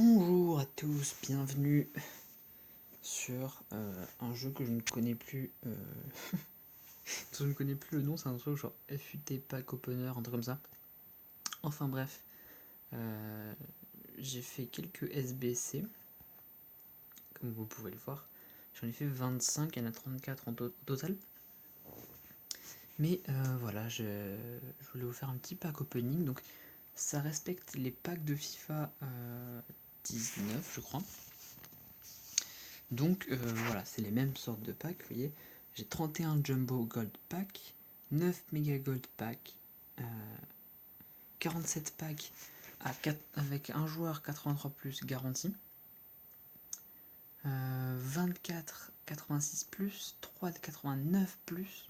Bonjour à tous, bienvenue sur un jeu que je ne connais plus. Je ne connais plus le nom, c'est un truc genre FUT Pack Opener, un truc comme ça. Enfin bref, j'ai fait quelques SBC, comme vous pouvez le voir. J'en ai fait 25, il y en a 34 au total. Mais voilà, je voulais vous faire un petit pack opening. Donc ça respecte les packs de FIFA 19, je crois. Donc voilà, c'est les mêmes sortes de packs, vous voyez. J'ai 31 Jumbo Gold Pack, 9 Mega Gold Pack, 47 packs avec un joueur 83 plus garanti, 24 86 plus, 3 89 plus,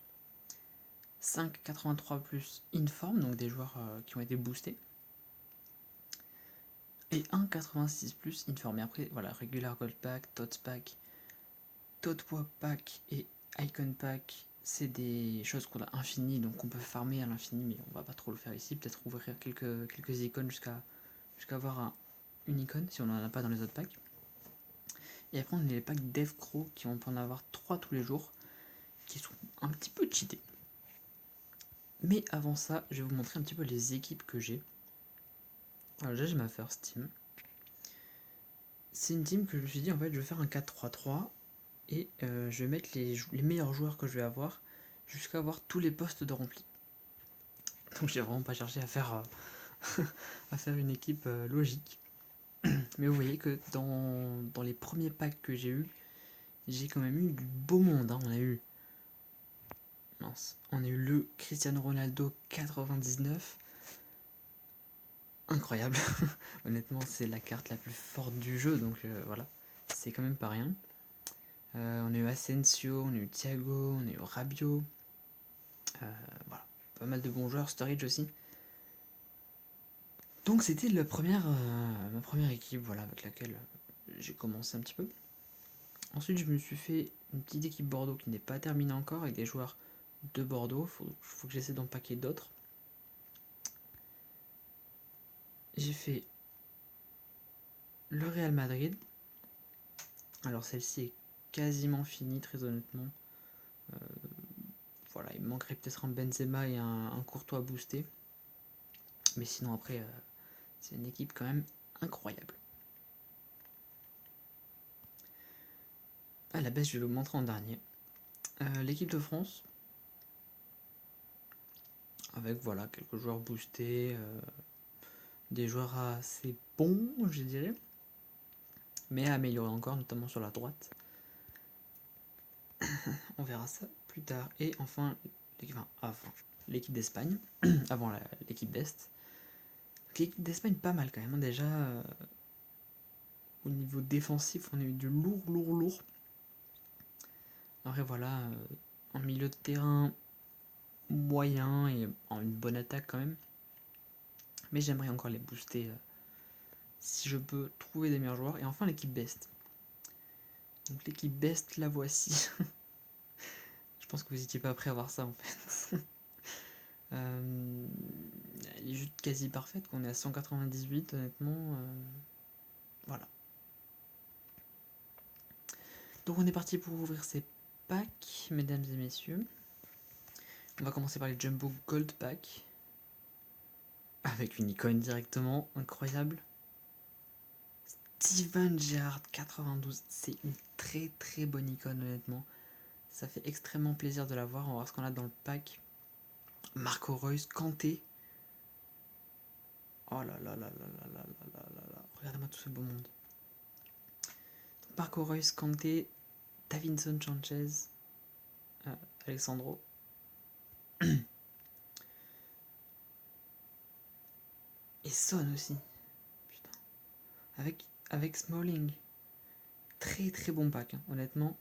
5 83 plus inform, donc des joueurs qui ont été boostés, et 1 86 plus inform. Et après, voilà, Regular Gold Pack, Tots Pack, Totwa Pack et Icon Pack, c'est des choses qu'on a infinies, donc on peut farmer à l'infini, mais on va pas trop le faire ici. Peut-être ouvrir quelques icônes jusqu'à avoir une icône, si on n'en a pas dans les autres packs. Et après, on a les packs DevCrow, qui on peut en avoir 3 tous les jours, qui sont un petit peu cheatés. Mais avant ça, je vais vous montrer un petit peu les équipes que j'ai. Alors déjà, j'ai ma first team. C'est une team que je me suis dit, en fait, je vais faire un 4-3-3, et je vais mettre les meilleurs joueurs que je vais avoir, jusqu'à avoir tous les postes de rempli. Donc j'ai vraiment pas cherché à faire, à faire une équipe logique. Mais vous voyez que dans les premiers packs que j'ai quand même eu du beau monde. Hein. On a eu le Cristiano Ronaldo 99. Incroyable. Honnêtement, c'est la carte la plus forte du jeu, donc voilà. C'est quand même pas rien. On a eu Asensio, on a eu Thiago, on a eu Rabiot. Voilà. Pas mal de bons joueurs, Sturridge aussi. Donc c'était ma première équipe, voilà, avec laquelle j'ai commencé un petit peu. Ensuite, je me suis fait une petite équipe Bordeaux qui n'est pas terminée encore, avec des joueurs de Bordeaux. Faut que j'essaie d'en paquer d'autres. J'ai fait le Real Madrid. Alors celle-ci est quasiment finie, très honnêtement. Voilà, il me manquerait peut-être un Benzema et un Courtois boosté. Mais sinon après, c'est une équipe quand même incroyable. À la baisse, je vais vous montrer en dernier. L'équipe de France, avec voilà quelques joueurs boostés, des joueurs assez bons, je dirais, mais à améliorer encore, notamment sur la droite. On verra ça plus tard. Et enfin, l'équipe d'Espagne, avant l'équipe d'Est. L'équipe d'Espagne, pas mal quand même. Déjà, au niveau défensif, on a eu du lourd. Après, voilà, en milieu de terrain, moyen et en une bonne attaque quand même. Mais j'aimerais encore les booster si je peux trouver des meilleurs joueurs. Et enfin, l'équipe Best. Donc, l'équipe Best, la voici. Je pense que vous n'étiez pas prêt à voir ça en fait. Elle est juste quasi parfaite, qu'on est à 198 honnêtement. Voilà. Donc on est parti pour ouvrir ces packs, mesdames et messieurs. On va commencer par les Jumbo Gold Pack. Avec une icône directement, incroyable. Steven Gerrard 92, c'est une très bonne icône honnêtement. Ça fait extrêmement plaisir de la voir. On va voir ce qu'on a dans le pack. Marco Reus, Kanté. Oh là là là là là là là là là. Regardez-moi tout ce beau monde. Marco Reus, Kanté, Davinson Sanchez, Alexandro. Et Son aussi. Putain. Avec Smalling. Très bon pack, hein, honnêtement.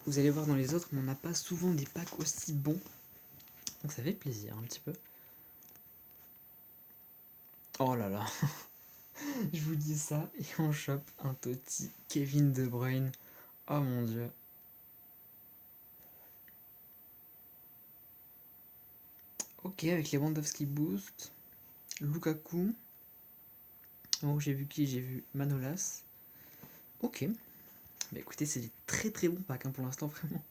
Vous allez voir dans les autres, mais on n'a pas souvent des packs aussi bons. Donc ça fait plaisir un petit peu. Oh là là. Je vous dis ça et on chope un Totti Kevin De Bruyne. Oh mon dieu. Ok, avec les Lewandowski boost. Lukaku. En haut, j'ai vu qui? J'ai vu Manolas. Ok. Bah écoutez, c'est des très très bons packs hein, pour l'instant, vraiment.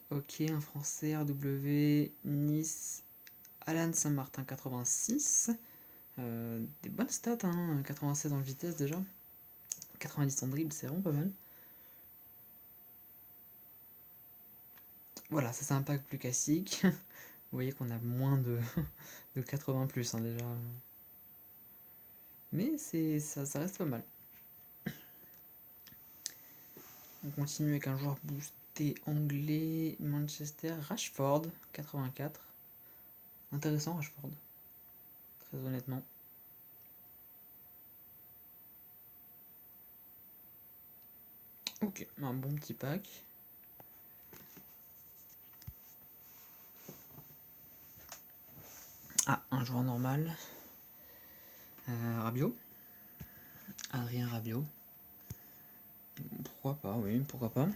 Ok, un français, RW, Nice, Alan Saint-Martin 86. Des bonnes stats, hein, 96 en vitesse déjà. 90 en dribble, c'est vraiment pas mal. Voilà, ça c'est un pack plus classique. Vous voyez qu'on a moins de 80 plus hein, déjà. Mais ça reste pas mal. On continue avec un joueur boosté anglais, Manchester, Rashford, 84. Intéressant Rashford, très honnêtement. Ok, un bon petit pack. Ah, un joueur normal. Rabiot. Adrien Rabiot. Pourquoi pas, oui, pourquoi pas.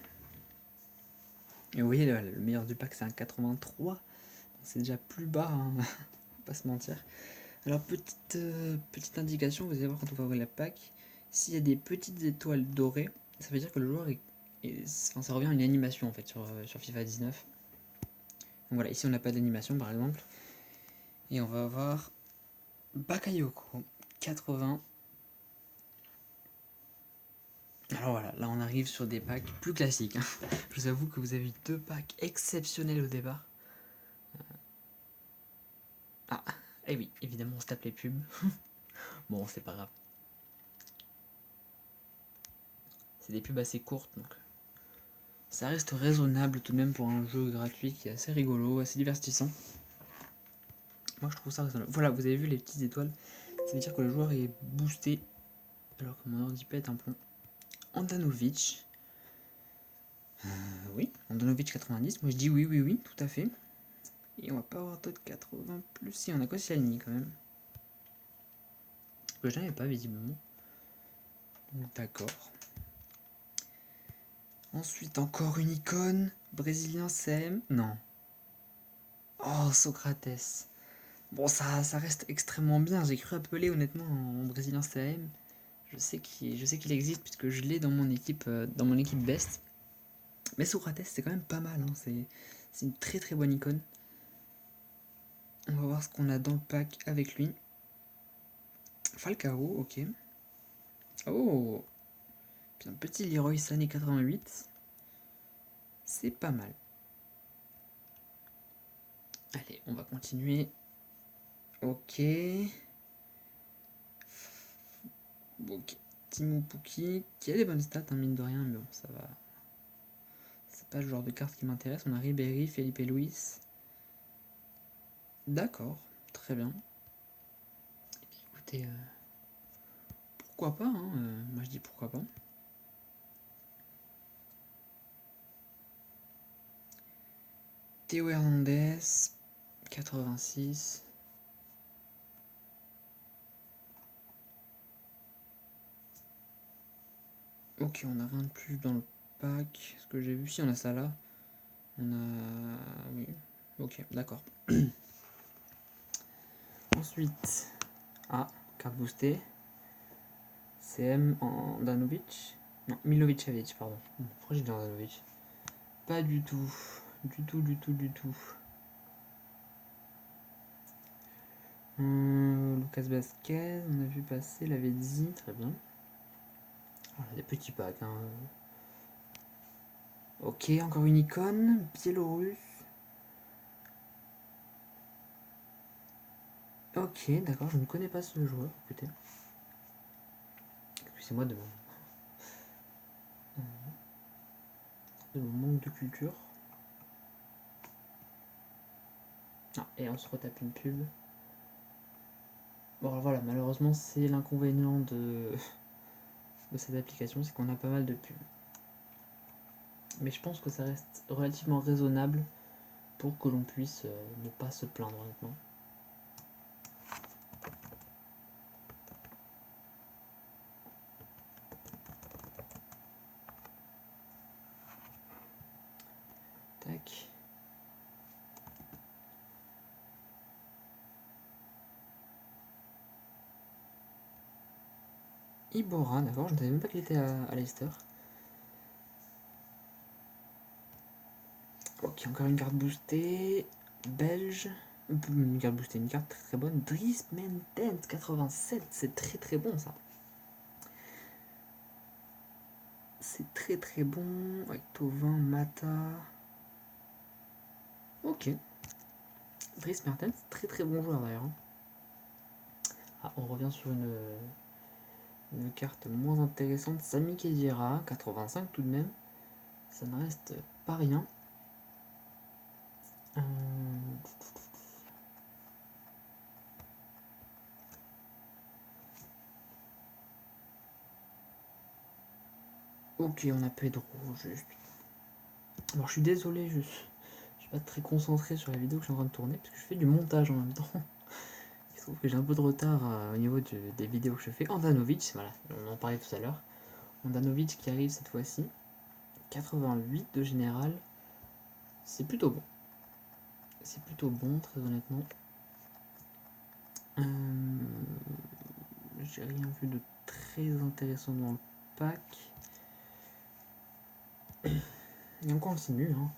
Et vous voyez, le meilleur du pack, c'est un 83. C'est déjà plus bas, hein, on va pas se mentir. Alors, petite indication, vous allez voir quand on va ouvrir la pack, s'il y a des petites étoiles dorées, ça veut dire que le joueur enfin, ça revient à une animation en fait sur FIFA 19. Donc voilà, ici on n'a pas d'animation par exemple. Et on va avoir Bakayoko, 80. Alors voilà, là on arrive sur des packs plus classiques. Hein. Je vous avoue que vous avez eu deux packs exceptionnels au départ. Ah, et oui, évidemment on se tape les pubs. Bon, c'est pas grave. C'est des pubs assez courtes, donc ça reste raisonnable tout de même pour un jeu gratuit qui est assez rigolo, assez divertissant. Moi je trouve ça raisonnable. Voilà, vous avez vu les petites étoiles. Ça veut dire que le joueur est boosté. Alors que mon ordi pète un plomb. Andanovic. Oui, Andanovic 90. Moi je dis oui, oui, oui, tout à fait. Et on va pas avoir d'autres 80 plus. Si, on a Koscielny quand même. Que je n'avais pas visiblement. D'accord. Ensuite, encore une icône. Brésilien CM. Non. Oh, Socrates. Bon, ça reste extrêmement bien. J'ai cru appeler honnêtement en Brésilien CM. Je sais qu'il existe puisque je l'ai dans mon équipe best. Mais Socrates, c'est quand même pas mal. Hein. C'est une très très bonne icône. On va voir ce qu'on a dans le pack avec lui. Falcao, ok. Oh, puis un petit Leroy Sané 88. C'est pas mal. Allez, on va continuer. Ok. Ok. Timo Pukki, qui a des bonnes stats, hein, mine de rien, mais bon, ça va. C'est pas le genre de carte qui m'intéresse. On a Ribéry, Felipe Luis. D'accord, très bien. Écoutez, pourquoi pas, hein, moi je dis pourquoi pas. Théo Hernandez, 86. Ok, on a rien de plus dans le pack. Ce que j'ai vu, si on a ça là. On a... Oui. Ok, d'accord. Ensuite... Ah, carte boostée. CM en Danovic. Non, Milovic, pardon. Pourquoi j'ai dit Danovic? Pas du tout. Du tout, du tout, du tout. Lucas Vasquez, on a vu passer, l'avait dit, très bien. Voilà, des petits packs. Hein. Ok, encore une icône. Biélorusse. Ok, d'accord, je ne connais pas ce joueur, écoutez. Excusez-moi de mon manque de culture. Ah, et on se retape une pub. Bon, voilà, malheureusement, c'est l'inconvénient de cette application, c'est qu'on a pas mal de pubs. Mais je pense que ça reste relativement raisonnable pour que l'on puisse ne pas se plaindre, honnêtement. Tac. Ibora, d'accord, je ne savais même pas qu'il était à Leicester. Ok, encore une carte boostée. Belge. Une carte boostée, une carte très bonne. Dries Mertens 87, c'est très très bon ça. C'est très très bon. Avec Tovin, Mata. Ok. Dries Mertens, très très bon joueur d'ailleurs. Ah, on revient sur une carte moins intéressante. Sami Khedira, 85 tout de même. Ça ne reste pas rien. Ok, on a Pedro, juste. Alors, je suis désolé, je suis pas très concentré sur la vidéo que je suis en train de tourner, parce que je fais du montage en même temps. Il se trouve que j'ai un peu de retard au niveau des vidéos que je fais. Andanovic, voilà, on en parlait tout à l'heure. Andanovic qui arrive cette fois-ci. 88 de général. C'est plutôt bon. C'est plutôt bon, très honnêtement. J'ai rien vu de très intéressant dans le pack. Et on continue. Hein.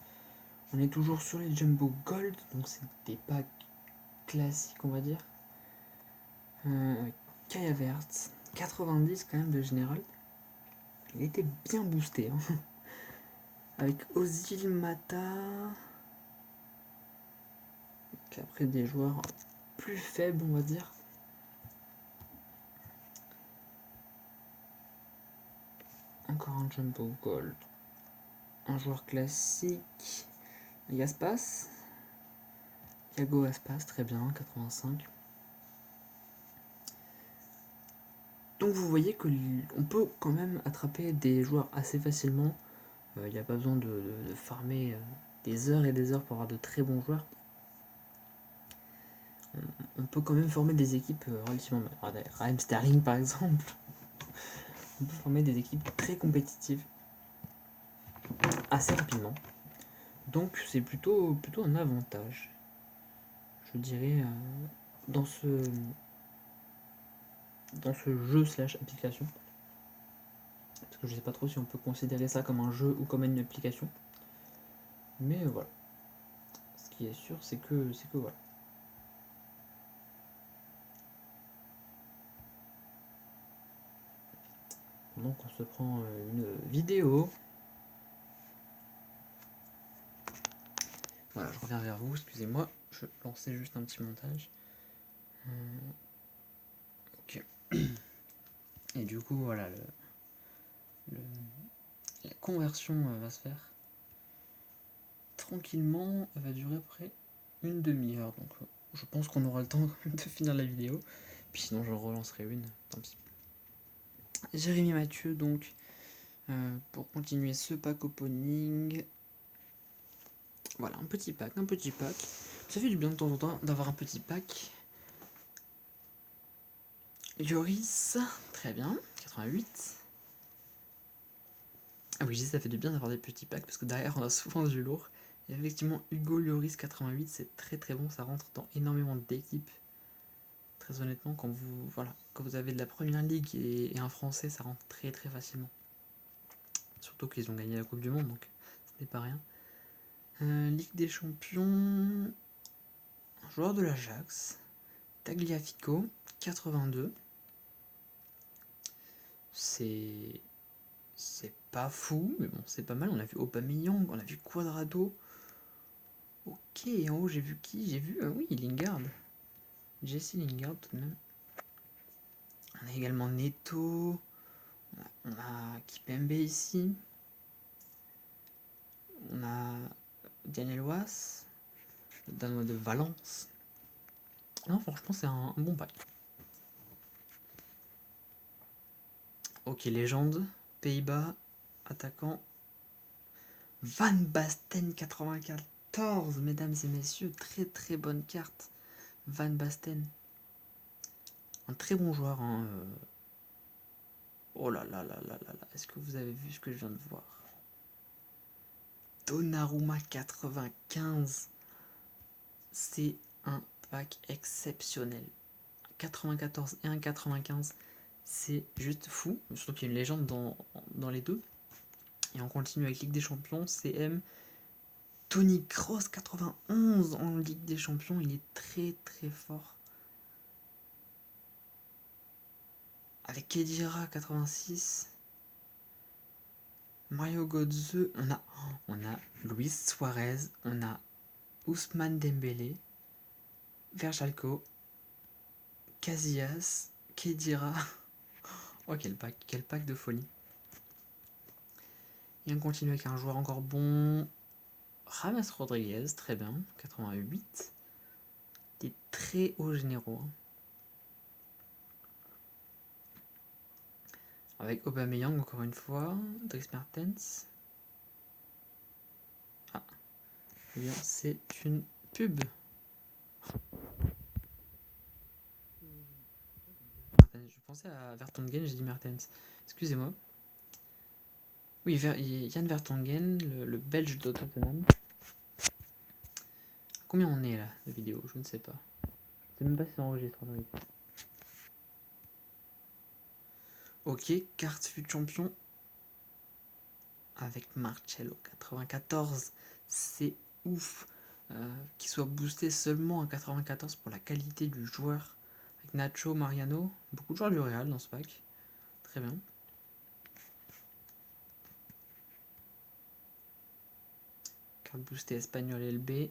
On est toujours sur les Jumbo Gold, donc c'est des packs classiques, on va dire. Kaya Vert, 90 quand même de général. Il était bien boosté. Hein. Avec Ozil, Mata. Donc après des joueurs plus faibles, on va dire. Encore un Jumbo Gold. Un joueur classique. Aspas. Thiago Aspas, très bien, 85. Donc vous voyez qu'on peut quand même attraper des joueurs assez facilement. Il n'y a pas besoin de farmer des heures et des heures pour avoir de très bons joueurs. On peut quand même former des équipes relativement... Raheem Sterling par exemple. On peut former des équipes très compétitives assez rapidement. Donc c'est plutôt un avantage. Je dirais dans ce jeu slash application. Parce que je sais pas trop si on peut considérer ça comme un jeu ou comme une application. Mais voilà. Ce qui est sûr, c'est que voilà. Donc on se prend une vidéo. Voilà, je reviens vers vous, excusez-moi. Je lançais juste un petit montage. Ok. Et du coup, voilà, la conversion va se faire tranquillement. Elle va durer à peu près une demi-heure. Donc je pense qu'on aura le temps de finir la vidéo. Puis sinon, je relancerai une, tant pis. Jérémy Mathieu, donc, pour continuer ce pack opening. Voilà, un petit pack. Ça fait du bien de temps en temps d'avoir un petit pack. Lloris, très bien, 88. Ah oui, ça fait du bien d'avoir des petits packs parce que derrière on a souvent du lourd. Et effectivement, Hugo Lloris 88, c'est très très bon, ça rentre dans énormément d'équipes. Très honnêtement, quand vous avez de la première ligue et un français, ça rentre très très facilement. Surtout qu'ils ont gagné la Coupe du Monde, donc ce n'est pas rien. Ligue des Champions, un joueur de l'Ajax, Tagliafico, 82. C'est pas fou, mais bon, c'est pas mal. On a vu Aubameyang, on a vu Cuadrado. Ok, en haut, j'ai vu qui? J'ai vu, oui, Lingard. Jesse Lingard, tout de même. On a également Neto. On a Kipembe ici. On a Daniel Was, le Danois de Valence. Non, franchement, c'est un bon pack. Ok, légende. Pays-Bas, attaquant. Van Basten 94, mesdames et messieurs, très très bonne carte. Van Basten. Un très bon joueur. Hein. Oh là là là là là là. Est-ce que vous avez vu ce que je viens de voir? Donnarumma 95. C'est un pack exceptionnel. 94 et un 95. C'est juste fou, surtout qu'il y a une légende dans les deux. Et on continue avec Ligue des Champions, CM. Tony Kroos 91 en Ligue des Champions, il est très très fort. Avec Kedira 86. Mario Götze, on a Luis Suarez, on a Ousmane Dembélé, Verjalco, Casillas, Kedira. Oh quel pack de folie. Et on continue avec un joueur encore bon. James Rodriguez, très bien, 88. Des très hauts généraux. Avec Aubameyang encore une fois, Dries Mertens. Ah, eh bien c'est une pub. Je pensais à Vertonghen, j'ai dit Mertens. Excusez-moi. Oui, Jan Vertonghen, le belge de Tottenham. Combien on est là de vidéo? Je ne sais pas. Je ne sais même pas si ça enregistre en vérité. Ok, carte fut champion avec Marcello 94. C'est ouf qu'il soit boosté seulement à 94 pour la qualité du joueur. Avec Nacho, Mariano, beaucoup de joueurs du Real dans ce pack. Très bien. Carte boostée espagnol LB,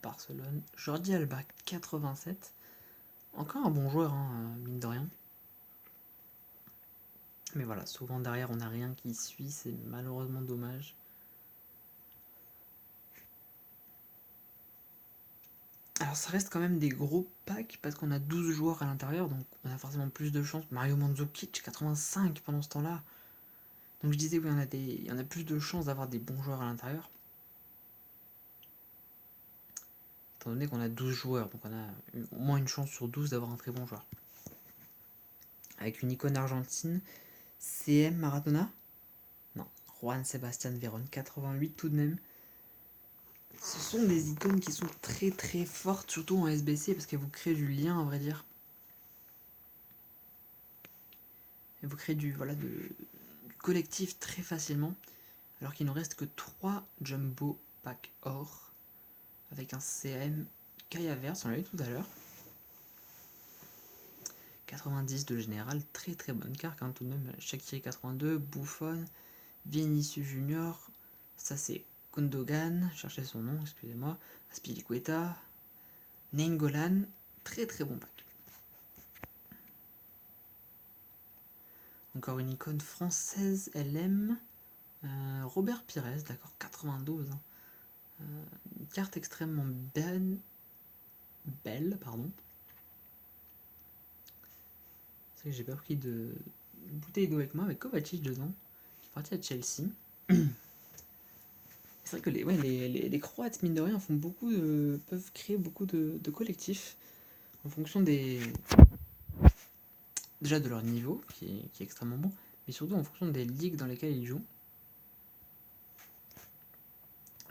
Barcelone. Jordi Alba 87. Encore un bon joueur, hein, mine de rien. Mais voilà, souvent derrière on n'a rien qui suit, c'est malheureusement dommage. Alors ça reste quand même des gros packs parce qu'on a 12 joueurs à l'intérieur, donc on a forcément plus de chances. Mario Mandzukic, 85 pendant ce temps-là. Donc je disais, oui, on a plus de chances d'avoir des bons joueurs à l'intérieur. Étant donné qu'on a 12 joueurs, donc on a au moins une chance sur 12 d'avoir un très bon joueur. Avec une icône argentine, CM Maradona. Non, Juan Sebastian Veron, 88 tout de même. Ce sont des icônes qui sont très très fortes, surtout en SBC, parce qu'elles vous créent du lien, à vrai dire. Elles vous créent du collectif très facilement, alors qu'il ne reste que 3 Jumbo Pack Or, avec un CM Kaya Vert, on l'a vu tout à l'heure. 90 de général, très très bonne carte, hein, tout de même. Shaqiri 82, Buffon, Vinicius Junior, ça c'est Gundogan, cherchez son nom, excusez-moi, Aspilicueta, Nainggolan, très très bon pack. Encore une icône française LM, Robert Pires, d'accord, 92. Hein. Une carte extrêmement belle, pardon. C'est vrai que j'ai pas pris de bouteille d'eau avec moi, avec Kovacic dedans, qui est parti à Chelsea. C'est vrai que les Croates, mine de rien, peuvent créer beaucoup de collectifs en fonction déjà de leur niveau, qui est extrêmement bon, mais surtout en fonction des ligues dans lesquelles ils jouent.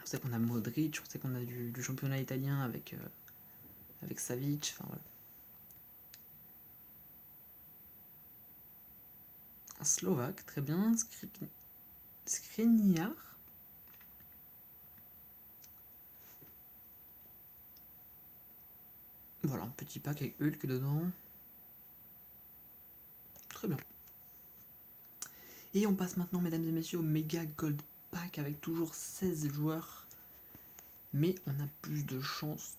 On sait qu'on a Modric, on sait qu'on a du championnat italien avec Savic, enfin voilà. Un Slovaque, très bien, Skriniar. Voilà, un petit pack avec Hulk dedans. Très bien. Et on passe maintenant, mesdames et messieurs, au Mega Gold Pack avec toujours 16 joueurs. Mais on a plus de chance.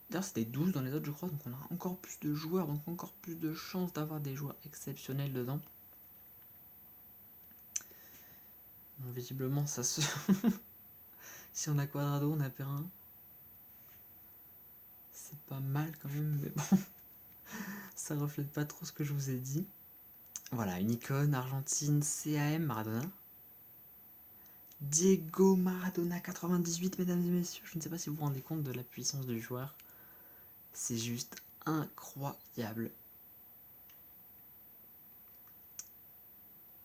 D'ailleurs, c'était 12 dans les autres, je crois, donc on a encore plus de joueurs, donc encore plus de chances d'avoir des joueurs exceptionnels dedans. Bon, visiblement, ça se. Si on a Quadrado, on a Perrin. C'est pas mal quand même, mais bon. Ça reflète pas trop ce que je vous ai dit. Voilà, une icône argentine, CAM Maradona. Diego Maradona 98, mesdames et messieurs. Je ne sais pas si vous vous rendez compte de la puissance du joueur. C'est juste incroyable.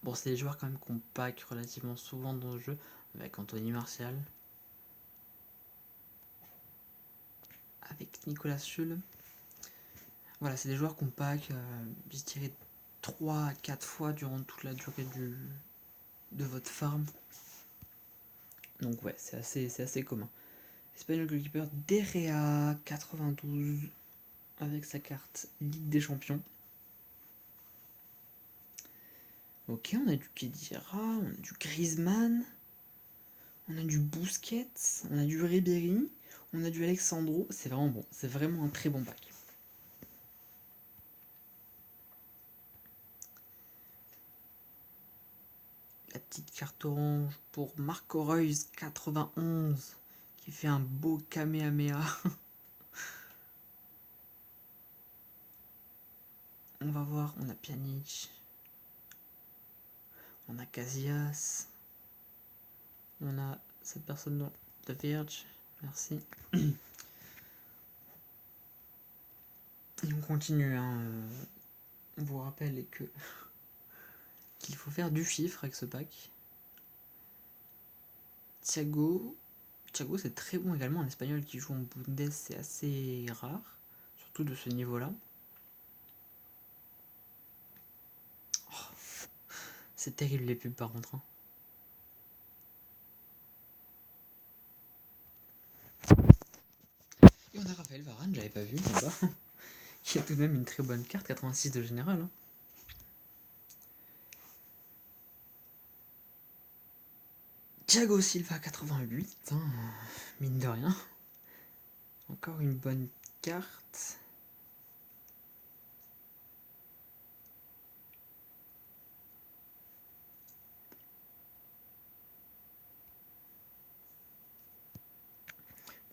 Bon, c'est des joueurs quand même qu'on pack relativement souvent dans le jeu, avec Anthony Martial, avec Nicolas Schul. Voilà, c'est des joueurs qu'on pack, je dirais 3 à 4 fois durant toute la durée de votre farm. Donc ouais, c'est assez commun. Espagnol goalkeeper Derrea 92 avec sa carte Ligue des Champions. Ok, on a du Khedira, on a du Griezmann, on a du Busquets, on a du Ribéry, on a du Alexandro. C'est vraiment bon, c'est vraiment un très bon pack. La petite carte orange pour Marco Reus 91 qui fait un beau Kamehameha. On va voir, on a Pjanic, on a Casillas, on a cette personne de Verge, merci. Et on continue, hein. On vous rappelle qu'il faut faire du chiffre avec ce pack. Thiago c'est très bon également, un espagnol qui joue en Bundes, c'est assez rare, surtout de ce niveau-là. Oh, c'est terrible les pubs par contre. Hein. Et on a Raphaël Varane, j'avais pas vu là-bas, qui a tout de même une très bonne carte, 86 de général. Hein. Thiago Silva 88, hein, mine de rien. Encore une bonne carte.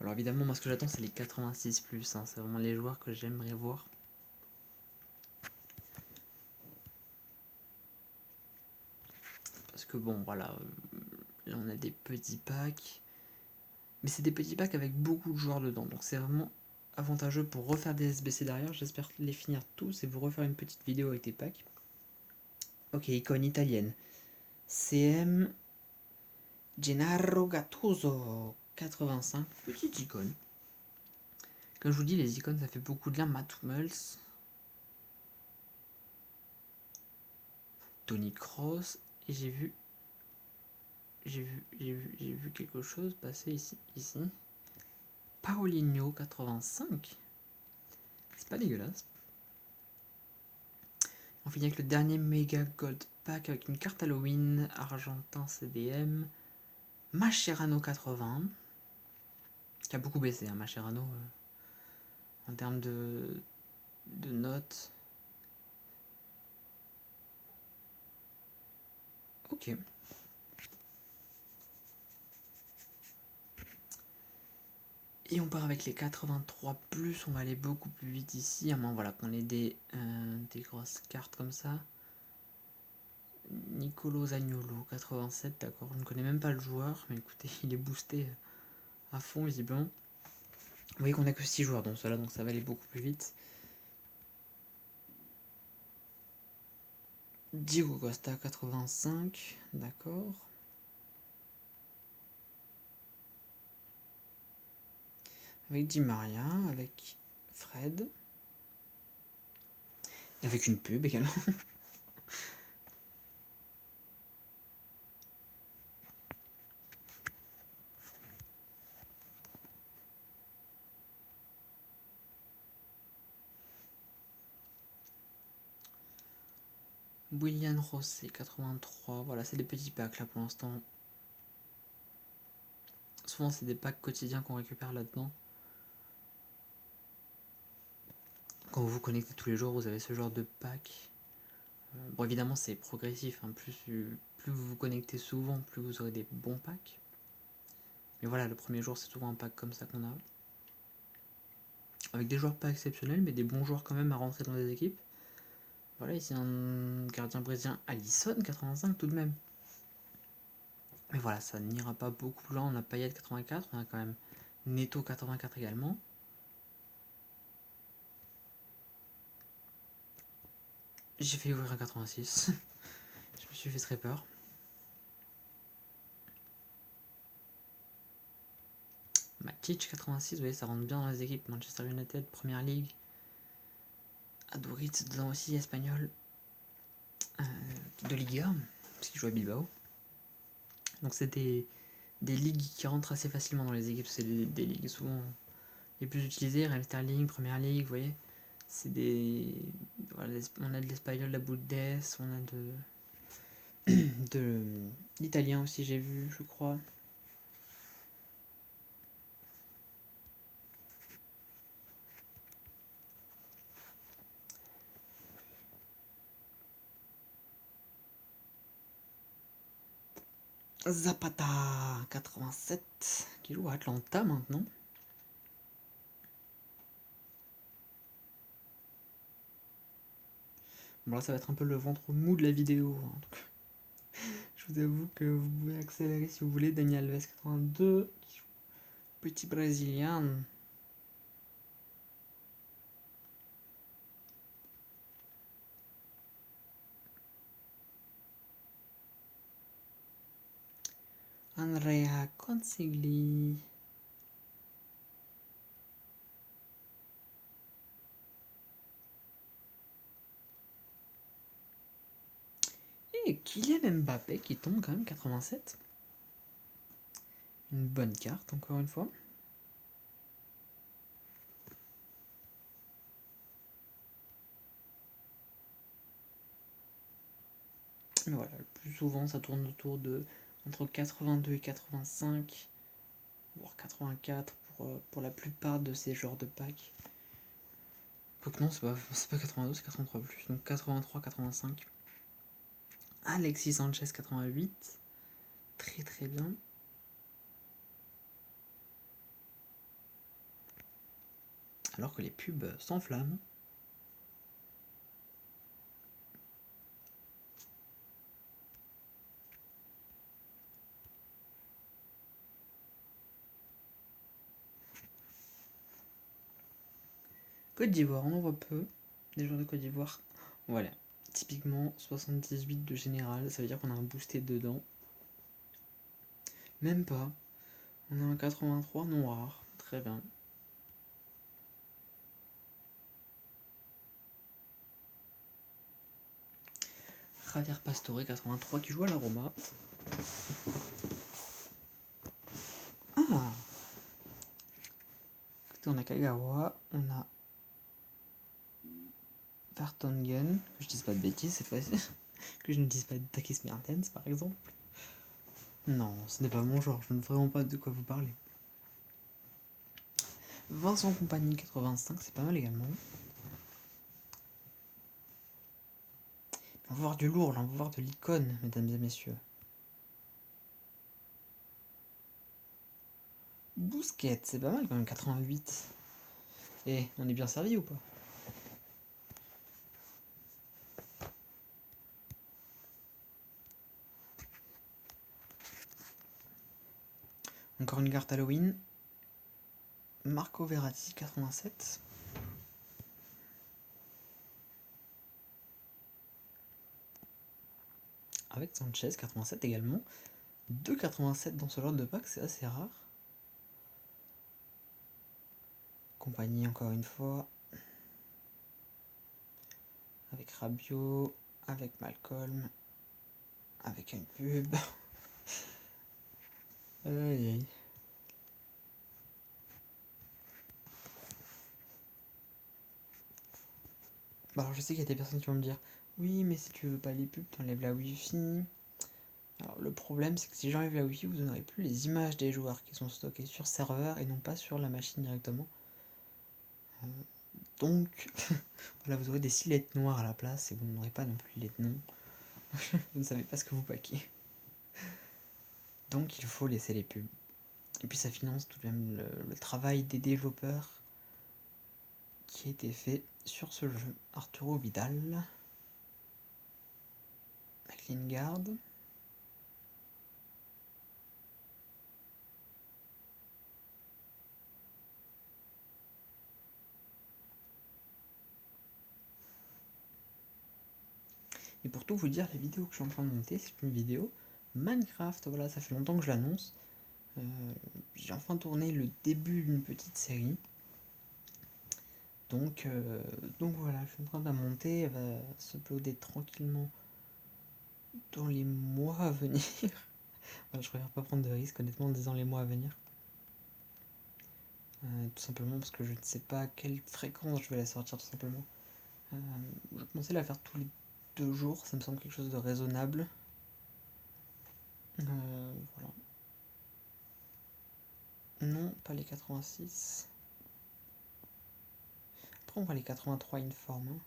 Alors évidemment, moi ce que j'attends c'est les 86+, hein, c'est vraiment les joueurs que j'aimerais voir. Parce que bon voilà, là on a des petits packs. Mais c'est des petits packs avec beaucoup de joueurs dedans, donc c'est vraiment avantageux pour refaire des SBC derrière. J'espère les finir tous et vous refaire une petite vidéo avec des packs. Ok, icône italienne. CM Gennaro Gattuso 85, petite icône. Comme je vous dis, les icônes ça fait beaucoup de liens. Matt Hummels, Tony Kroos, et j'ai vu quelque chose passer ici. Paulinho 85. C'est pas dégueulasse. On finit avec le dernier Mega Gold Pack avec une carte Halloween, Argentin CDM, Mascherano 80, qui a beaucoup baissé, hein, Mascherano, en termes de notes. Ok. Et on part avec les 83+, on va aller beaucoup plus vite ici, à moins voilà, qu'on ait des grosses cartes comme ça. Nicolo Zaniolo, 87, d'accord, je ne connais même pas le joueur, mais écoutez, il est boosté à fond visiblement. Vous voyez qu'on a que 6 joueurs dans cela, donc ça va aller beaucoup plus vite. Diego Costa, 85, d'accord. Avec Di Maria, avec Fred. Avec une pub également. William Rosset, 83. Voilà, c'est des petits packs là pour l'instant. Souvent, c'est des packs quotidiens qu'on récupère là-dedans. Quand vous vous connectez tous les jours, vous avez ce genre de pack. Bon, évidemment, c'est progressif. Hein. Plus vous vous connectez souvent, plus vous aurez des bons packs. Mais voilà, le premier jour, c'est souvent un pack comme ça qu'on a. Avec des joueurs pas exceptionnels, mais des bons joueurs quand même à rentrer dans les équipes. Voilà, ici un gardien brésilien, Alisson, 85 tout de même. Mais voilà, ça n'ira pas beaucoup plus loin. On a Payet 84, on a quand même Neto 84 également. J'ai fait ouvrir un 86. Je me suis fait très peur. Matic 86, vous voyez, ça rentre bien dans les équipes. Manchester United, Première Ligue. Aduriz dedans aussi, espagnol. de Liga, parce qu'il joue à Bilbao. Donc c'est des ligues qui rentrent assez facilement dans les équipes, c'est des ligues souvent les plus utilisées, Real Sterling, Première Ligue, vous voyez. C'est des. Voilà, on a de l'espagnol, de la Bundes, on a de l'italien aussi, j'ai vu, je crois. Zapata 87 qui joue à Atlanta maintenant. Bon là ça va être un peu le ventre mou de la vidéo. Donc, je vous avoue que vous pouvez accélérer si vous voulez. Daniel Alves 82 qui joue petit brésilien. Andrea Consigli. Et Kylian Mbappé qui tombe quand même 87. Une bonne carte encore une fois. Mais voilà, le plus souvent ça tourne autour de entre 82 et 85, voire 84 pour la plupart de ces genres de packs. Quoique non, c'est pas 82, c'est 83 plus. Donc 83, 85. Alexis Sanchez 88. Très très bien. Alors que les pubs s'enflamment. Côte d'Ivoire, on en voit peu. Des joueurs de Côte d'Ivoire. Voilà. Typiquement 78 de général, ça veut dire qu'on a un boosté dedans. Même pas. On a un 83 noir. Très bien. Javier Pastore 83 qui joue à la Roma. Ah. Écoutez, on a Kagawa, on a Vertonghen, que je dise pas de bêtises cette fois-ci, que je ne dise pas de Takis Mertens par exemple. Non, ce n'est pas mon genre, je ne sais vraiment pas de quoi vous parlez. Vincent Compagnie 85, c'est pas mal également. On va voir du lourd, là, on va voir de l'icône, mesdames et messieurs. Bousquet, c'est pas mal quand même, 88. Et on est bien servi ou pas? Encore une carte Halloween. Marco Verratti 87. Avec Sanchez 87 également. 2,87 dans ce genre de pack, c'est assez rare. Compagnie encore une fois. Avec Rabiot, avec Malcolm, avec une pub. Aïe aïe. Bah alors je sais qu'il y a des personnes qui vont me dire oui mais si tu veux pas les pubs t'enlèves la wifi. Alors le problème c'est que si j'enlève la wifi vous n'aurez plus les images des joueurs qui sont stockés sur serveur et non pas sur la machine directement. Donc voilà, vous aurez des silettes noires à la place et vous n'aurez pas non plus les noms. Vous ne savez pas ce que vous paquez. Donc il faut laisser les pubs. Et puis ça finance tout de même le travail des développeurs qui a été fait sur ce jeu. Arturo Vidal, avec Lingard. Et pour tout vous dire, la vidéo que je suis en train de monter, c'est une vidéo Minecraft. Voilà, ça fait longtemps que je l'annonce. J'ai enfin tourné le début d'une petite série. Donc voilà, je suis en train de la monter. Elle va s'uploader tranquillement dans les mois à venir. Voilà, je préfère pas prendre de risques honnêtement en disant les mois à venir. Tout simplement parce que je ne sais pas à quelle fréquence je vais la sortir tout simplement. Je pensais la faire tous les 2 jours, ça me semble quelque chose de raisonnable. Voilà. Non, pas les 86. Après on va les 83 informe. Hein.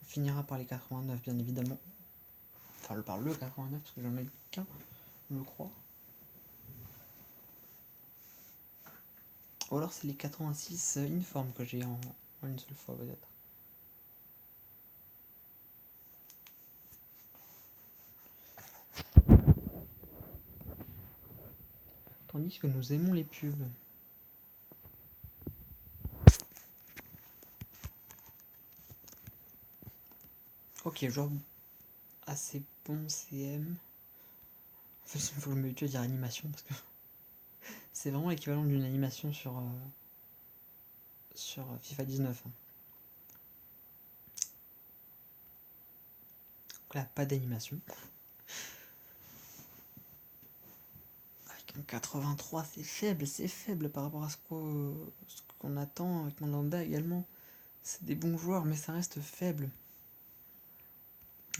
On finira par les 89 bien évidemment. Enfin par le 89 parce que j'en ai qu'un, je crois. Ou alors c'est les 86 informes que j'ai en une seule fois peut-être. Tandis que nous aimons les pubs. Ok, genre assez bon CM. En fait, il faut que je m'habitue à dire animation parce que c'est vraiment l'équivalent d'une animation sur FIFA 19. Hein. Donc là, pas d'animation. Avec un 83, c'est faible par rapport à ce qu'on attend avec Mandanda également. C'est des bons joueurs, mais ça reste faible.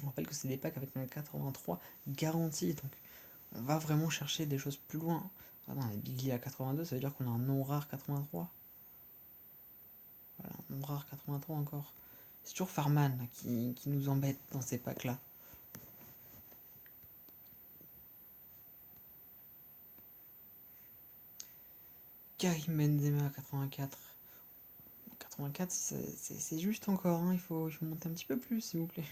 On rappelle que c'est des packs avec un 83 garanti, donc on va vraiment chercher des choses plus loin. Ah non, on a Bigly à 82, ça veut dire qu'on a un non rare 83. Voilà, un non rare 83 encore. C'est toujours Farman là, qui nous embête dans ces packs là. Karim Benzema 84. 84, c'est juste encore, hein. Il faut monter un petit peu plus, s'il vous plaît.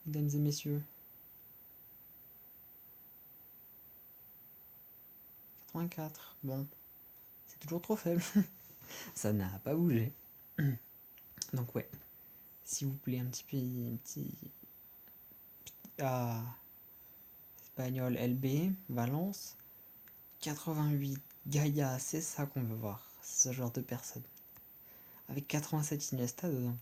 Mesdames et messieurs. 84, bon. C'est toujours trop faible. Ça n'a pas bougé. Donc ouais. S'il vous plaît, un petit A espagnol LB, Valence. 88, Gaïa, c'est ça qu'on veut voir. Ce genre de personne. Avec 87 Iniesta dedans.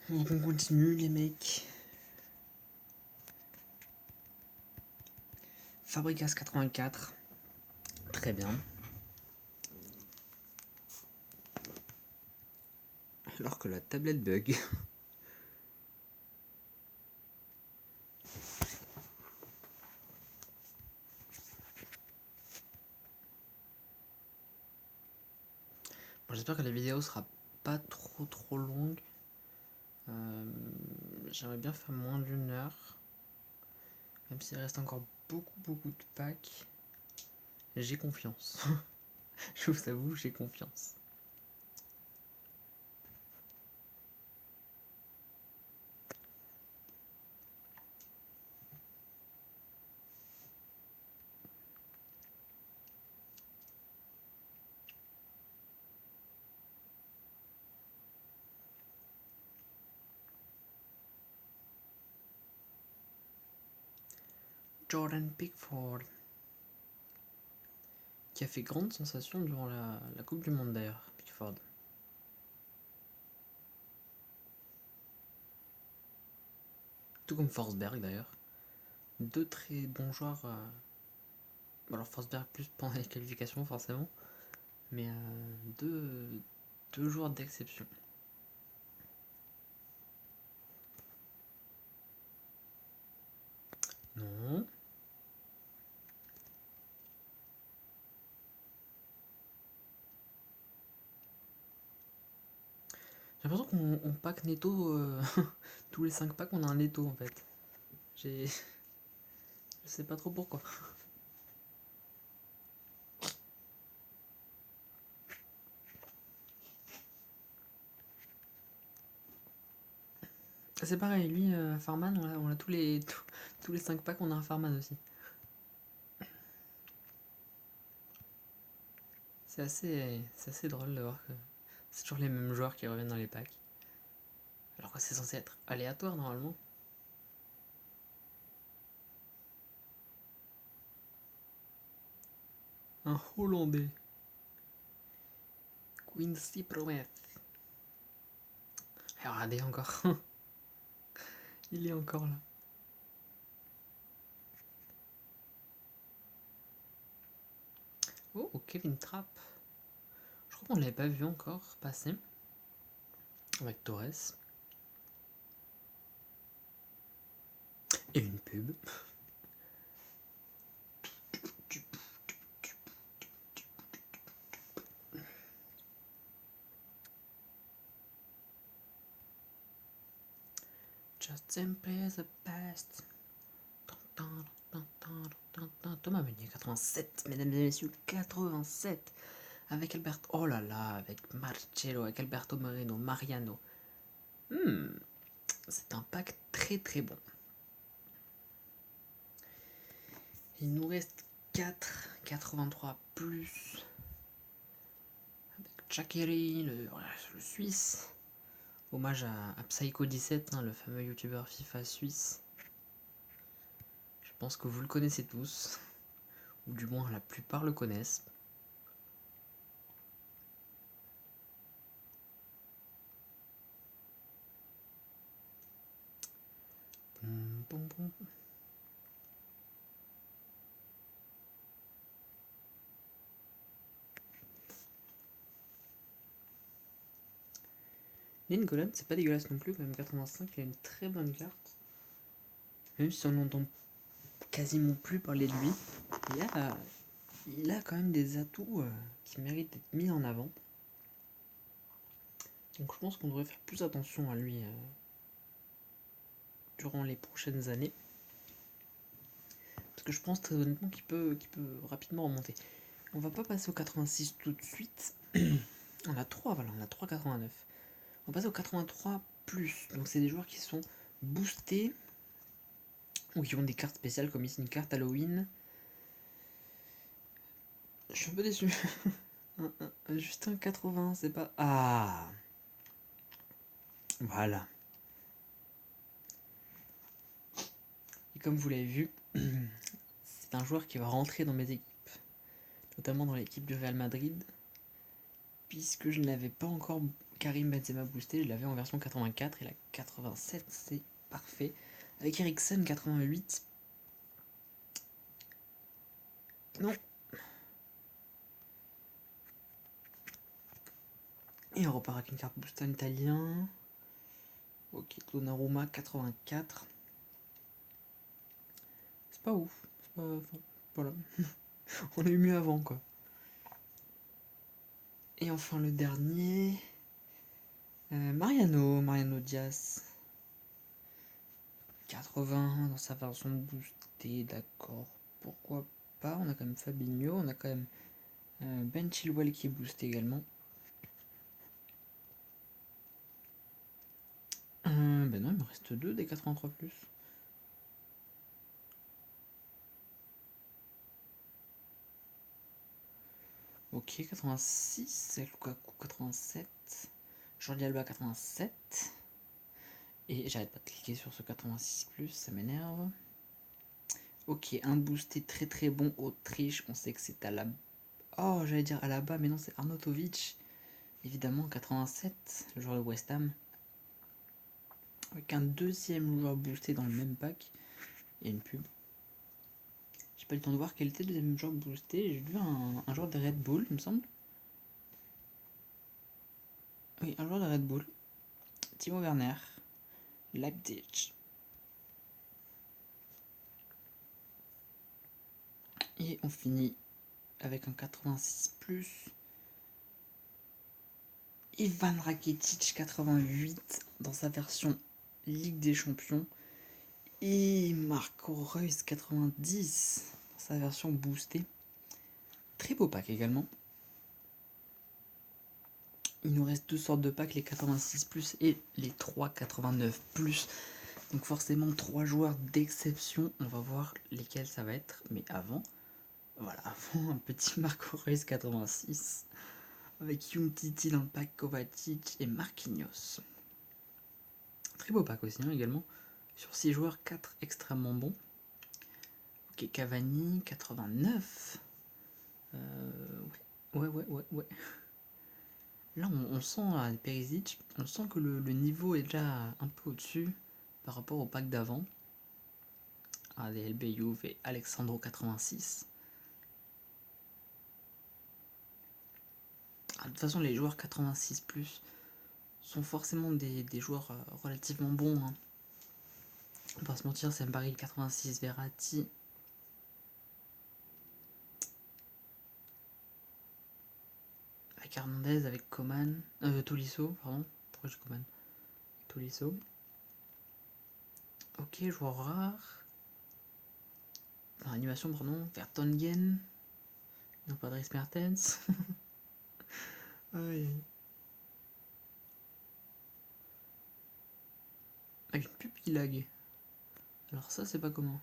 Donc on continue les mecs. Fabregas 84. Très bien. Alors que la tablette bug. Bon, j'espère que la vidéo sera pas trop longue. J'aimerais bien faire moins d'1 heure. Même s'il reste encore beaucoup de packs. J'ai confiance. Je vous avoue, j'ai confiance. Jordan Pickford, qui a fait grande sensation durant la Coupe du Monde d'ailleurs, Pickford. Tout comme Forsberg d'ailleurs. Deux très bons joueurs. Alors Forsberg plus pendant les qualifications forcément, mais deux joueurs d'exception. Non. J'ai l'impression qu'on pack netto. Tous les 5 packs, on a un netto en fait. Je sais pas trop pourquoi. C'est pareil, lui, Farman, on a tous les 5 packs, on a un Farman aussi. C'est assez drôle de voir que c'est toujours les mêmes joueurs qui reviennent dans les packs. Alors que c'est censé être aléatoire normalement. Un Hollandais. Quincy Promes. Et regardez encore. Il est encore là. Oh, Kevin Trapp. Je crois qu'on ne l'avait pas vu encore passer. Avec Torres. Et une pub. Just simply the best. Thomas Meunier, 87, mesdames et messieurs, 87. Avec Alberto, oh là là, avec Marcelo, avec Alberto Moreno, Mariano. C'est un pack très très bon. Il nous reste 4, 83 plus. Avec Chakiri, le Suisse. Hommage à Psycho17, hein, le fameux youtubeur FIFA suisse. Je pense que vous le connaissez tous. Ou du moins la plupart le connaissent. Lincoln, c'est pas dégueulasse non plus, quand même 85, il a une très bonne carte. Même si on n'entend quasiment plus parler de lui, il a quand même des atouts qui méritent d'être mis en avant. Donc je pense qu'on devrait faire plus attention à lui durant les prochaines années. Parce que je pense très honnêtement qu'il peut rapidement remonter. On va pas passer au 86 tout de suite. On a 3, voilà, on a 3,89. On va passer au 83+. Donc c'est des joueurs qui sont boostés ou qui ont des cartes spéciales, comme ici une carte Halloween. Je suis un peu déçu. Juste un 80, c'est pas... Ah, voilà. Et comme vous l'avez vu, c'est un joueur qui va rentrer dans mes équipes, notamment dans l'équipe du Real Madrid, puisque je n'avais pas encore Karim Benzema boosté, je l'avais en version 84 et la 87, c'est parfait. Avec Eriksen 88. Non. Et on repart avec une carte boost en italien. Ok, Donnarumma 84. C'est pas ouf. C'est pas... Enfin, voilà. On a eu mieux avant, quoi. Et enfin le dernier. Mariano Diaz. 80 dans sa version boostée, d'accord. Pourquoi pas. On a quand même Fabinho. On a quand même Ben Chilwell qui est boosté également. Ben non, il me reste 2 des 83+. Ok, 86, Lukaku 87, Jordi Alba 87. Et j'arrête pas de cliquer sur ce 86+, ça m'énerve. Ok, un boosté très très bon Autriche, on sait que c'est à la... Oh, j'allais dire à la bas, mais non, c'est Arnautovic. Évidemment, 87, le joueur de West Ham. Avec un deuxième joueur boosté dans le même pack. Il y a une pub. J'ai pas eu le temps de voir quel était le deuxième joueur boosté. J'ai vu un joueur de Red Bull, il me semble. Oui, un joueur de Red Bull. Timo Werner. Leipzig. Et on finit avec un 86+. Ivan Rakitic 88 dans sa version Ligue des Champions. Et Marco Reus 90 dans sa version boostée. Très beau pack également. Il nous reste deux sortes de packs, les 86+ et les 3,89+. Donc forcément 3 joueurs d'exception. On va voir lesquels ça va être. Mais avant, voilà, avant un petit Marco Reus 86. Avec Umtiti dans le pack, Kovacic et Marquinhos. Très beau pack aussi, hein, également. Sur 6 joueurs, 4 extrêmement bons. Ok, Cavani, 89. Ouais. Là, on sent à Perisic, on sent que le niveau est déjà un peu au-dessus par rapport au pack d'avant. ADLB Juve et Alexandro 86. De toute façon, les joueurs 86 plus sont forcément des joueurs relativement bons. Hein. On va pas se mentir, c'est Paris 86, Verratti. Avec Hernandez, avec Coman. Tolisso, pardon. Pourquoi j'ai Coman? Tolisso. Ok, joueur rare. Enfin, animation, pardon. Vertonghen. Non, pas Dries Mertens. Avec une pupille lag. Alors ça, c'est pas comment.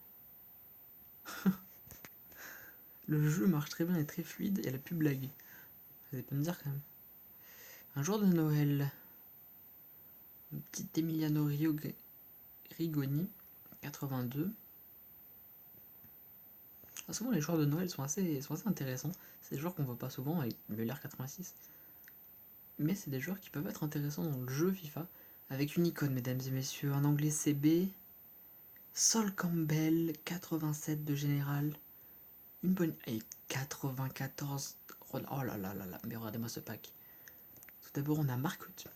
Le jeu marche très bien et très fluide et la pub lag. Vous allez pas me dire quand même. Un jour de Noël. Un petit Emiliano Rigoni, 82. Ah, souvent les joueurs de Noël sont assez intéressants. C'est des joueurs qu'on voit pas souvent avec Müller 86. Mais c'est des joueurs qui peuvent être intéressants dans le jeu FIFA. Avec une icône, mesdames et messieurs. Un anglais CB. Sol Campbell, 87 de général. Une bonne. Et 94. Oh là là là là. Mais regardez-moi ce pack. Tout d'abord, on a Marcotte.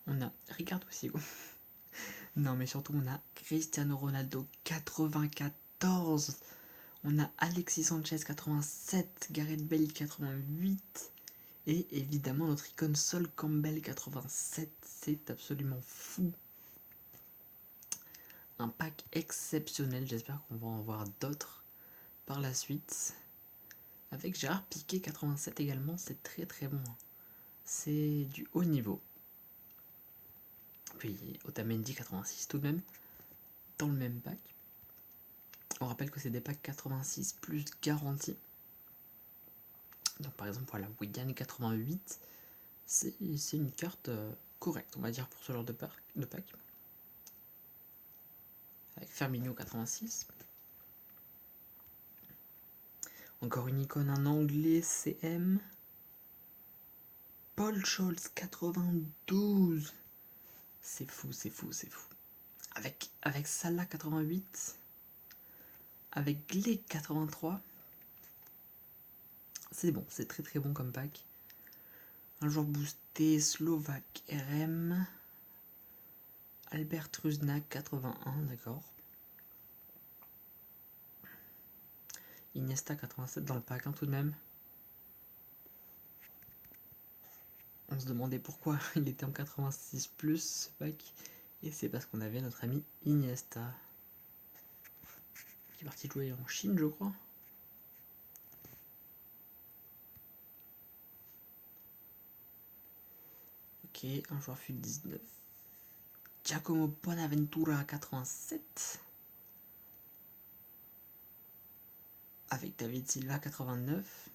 On a Ricardo Sigo. Non, mais surtout, on a Cristiano Ronaldo, 94. On a Alexis Sanchez, 87. Gareth Bale, 88. Et évidemment, notre icône Sol Campbell, 87. C'est absolument fou. Un pack exceptionnel. J'espère qu'on va en voir d'autres par la suite. Avec Gérard Piqué, 87 également. C'est très très bon. C'est du haut niveau. Puis Otamendi, 86 tout de même. Dans le même pack. On rappelle que c'est des packs 86 plus garantis. Donc par exemple, voilà, Willian 88, c'est une carte correcte, on va dire, pour ce genre de pack. Avec Firmino 86. Encore une icône, un anglais CM. Paul Scholes 92. C'est fou. Avec Salah 88. Avec Gleck 83. C'est bon, c'est très très bon comme pack. Un joueur boosté, Slovaque RM. Albert Truznak 81, d'accord. Iniesta 87 dans le pack, hein, tout de même. On se demandait pourquoi il était en 86 plus ce pack. Et c'est parce qu'on avait notre ami Iniesta. Qui est parti jouer en Chine, je crois. Ok, un joueur fut 19. Giacomo Bonaventura 87. Avec David Silva 89.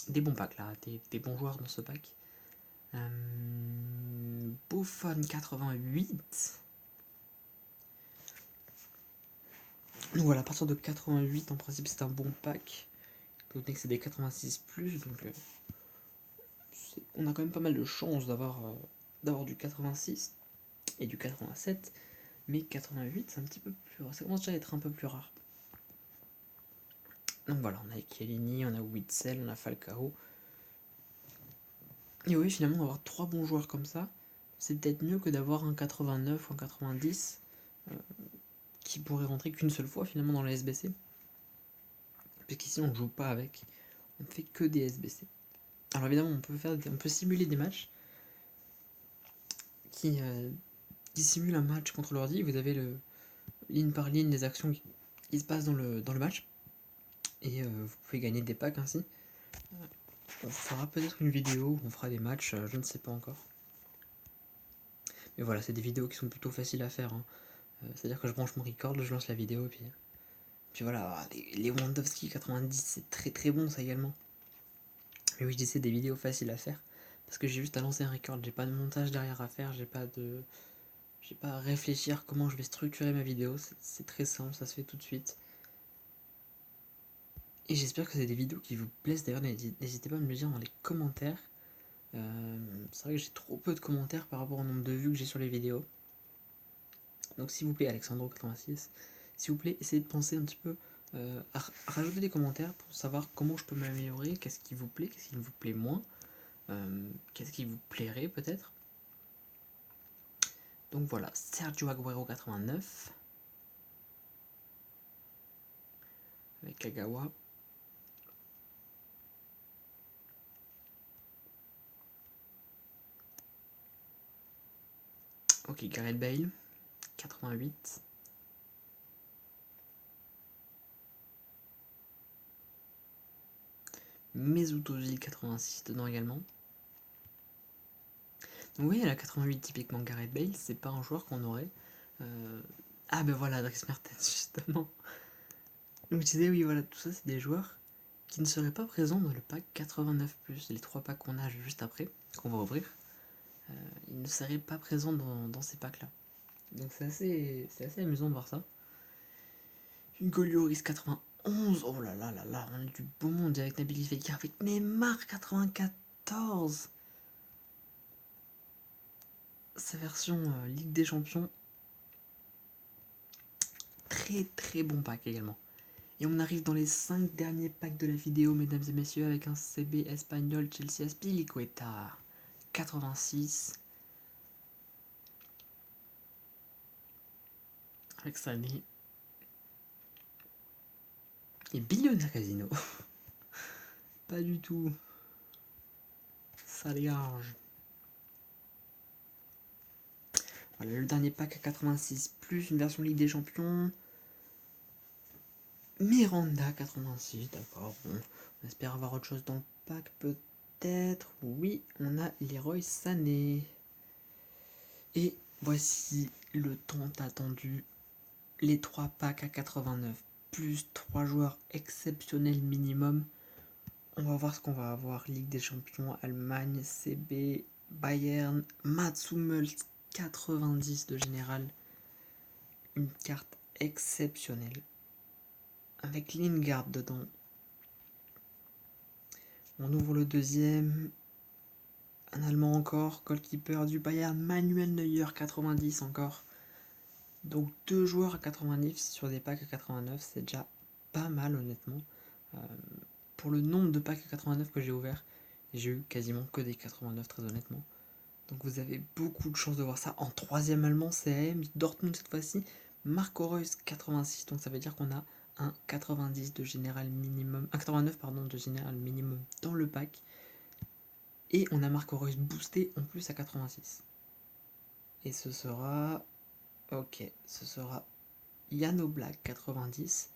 Des bons packs là, des bons joueurs dans ce pack. Buffon 88. Donc voilà, à partir de 88, en principe, c'est un bon pack. Étant donné que c'est des 86 plus, donc on a quand même pas mal de chances d'avoir du 86 et du 87. Mais 88, c'est un petit peu plus rare. Ça commence déjà à être un peu plus rare. Donc voilà, on a Chiellini, on a Witzel, on a Falcao. Et oui, finalement, avoir 3 bons joueurs comme ça, c'est peut-être mieux que d'avoir un 89 ou un 90 qui pourrait rentrer qu'une seule fois finalement dans la SBC. Puisqu'ici, on ne joue pas avec, on ne fait que des SBC. Alors évidemment, on peut simuler des matchs qui simulent un match contre l'ordi. Vous avez ligne par ligne des actions qui se passent dans le match. Et vous pouvez gagner des packs ainsi. On fera peut-être une vidéo où on fera des matchs, je ne sais pas encore. Mais voilà, c'est des vidéos qui sont plutôt faciles à faire. Hein. C'est-à-dire que je branche mon record, je lance la vidéo, puis voilà, les Lewandowski 90, c'est très très bon ça également. Mais oui, je dis c'est des vidéos faciles à faire, parce que j'ai juste à lancer un record, j'ai pas de montage derrière à faire, j'ai pas à réfléchir comment je vais structurer ma vidéo, c'est très simple, ça se fait tout de suite. Et j'espère que c'est des vidéos qui vous plaisent, d'ailleurs n'hésitez pas à me le dire dans les commentaires. C'est vrai que j'ai trop peu de commentaires par rapport au nombre de vues que j'ai sur les vidéos. Donc s'il vous plaît, Alexandro86, s'il vous plaît, essayez de penser un petit peu à rajouter des commentaires pour savoir comment je peux m'améliorer, qu'est-ce qui vous plaît, qu'est-ce qui ne vous plaît moins, qu'est-ce qui vous plairait peut-être. Donc voilà, Sergio Agüero 89 avec Kagawa. Ok, Gareth Bale 88. Mesut Özil 86 dedans également. Donc oui, la 88 typiquement Gareth Bale, c'est pas un joueur qu'on aurait. Ah ben voilà, Dries Mertens justement. Donc je disais oui voilà, tout ça c'est des joueurs qui ne seraient pas présents dans le pack 89+, les 3 packs qu'on a juste après, qu'on va ouvrir. Ils ne seraient pas présents dans ces packs là. Donc c'est assez amusant de voir ça. Hugo Lloris 91, oh là là là là, on a du beau monde avec Nabil Fekir, avec Neymar 94. Sa version Ligue des Champions, très très bon pack également. Et on arrive dans les 5 derniers packs de la vidéo, mesdames et messieurs, avec un CB espagnol Chelsea Azpilicueta 86. Avec Sané. Et Billionaire Casino. Pas du tout. Ça dégage. Voilà, le dernier pack à 86, plus une version Ligue des Champions. Miranda 86, d'accord. Bon, on espère avoir autre chose dans le pack, peut-être. Oui, on a Leroy Sané. Et voici le temps attendu. Les 3 packs à 89, plus 3 joueurs exceptionnels minimum. On va voir ce qu'on va avoir. Ligue des Champions, Allemagne, CB, Bayern, Mats Hummels 90 de général. Une carte exceptionnelle. Avec Lingard dedans. On ouvre le deuxième. Un Allemand encore. Goalkeeper du Bayern, Manuel Neuer 90 encore. Donc 2 joueurs à 90 sur des packs à 89. C'est déjà pas mal honnêtement. Pour le nombre de packs à 89 que j'ai ouvert, j'ai eu quasiment que des 89 très honnêtement. Donc vous avez beaucoup de chance de voir ça. En troisième allemand, CM, Dortmund cette fois-ci, Marco Reus 86, donc ça veut dire qu'on a un 90 de général minimum, un 89 pardon de général minimum dans le pack. Et on a Marco Reus boosté en plus à 86. Et ce sera... Ok, ce sera Jan Oblak 90.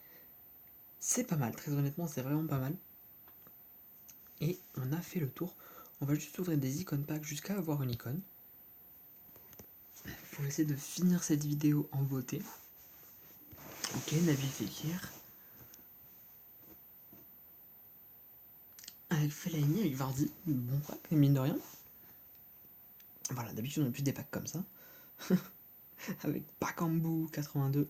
C'est pas mal, très honnêtement c'est vraiment pas mal. Et on a fait le tour. On va juste ouvrir des icônes packs jusqu'à avoir une icône. Pour essayer de finir cette vidéo en beauté. Ok, Nabil Fekir. Avec Fellaini, avec Vardy. Bon pack, mine de rien. Voilà, d'habitude on a plus des packs comme ça. Avec Bakambu 82.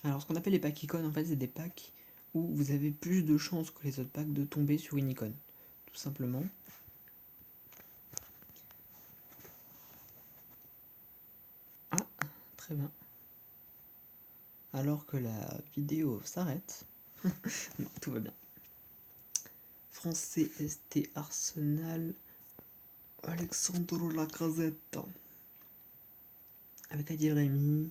Alors ce qu'on appelle les packs icônes, en fait c'est des packs où vous avez plus de chances que les autres packs de tomber sur une icône. Tout simplement. Ah, très bien. Alors que la vidéo s'arrête. Non, tout va bien. Français ST Arsenal. Alexandro Lacazette. Avec Adil Remy.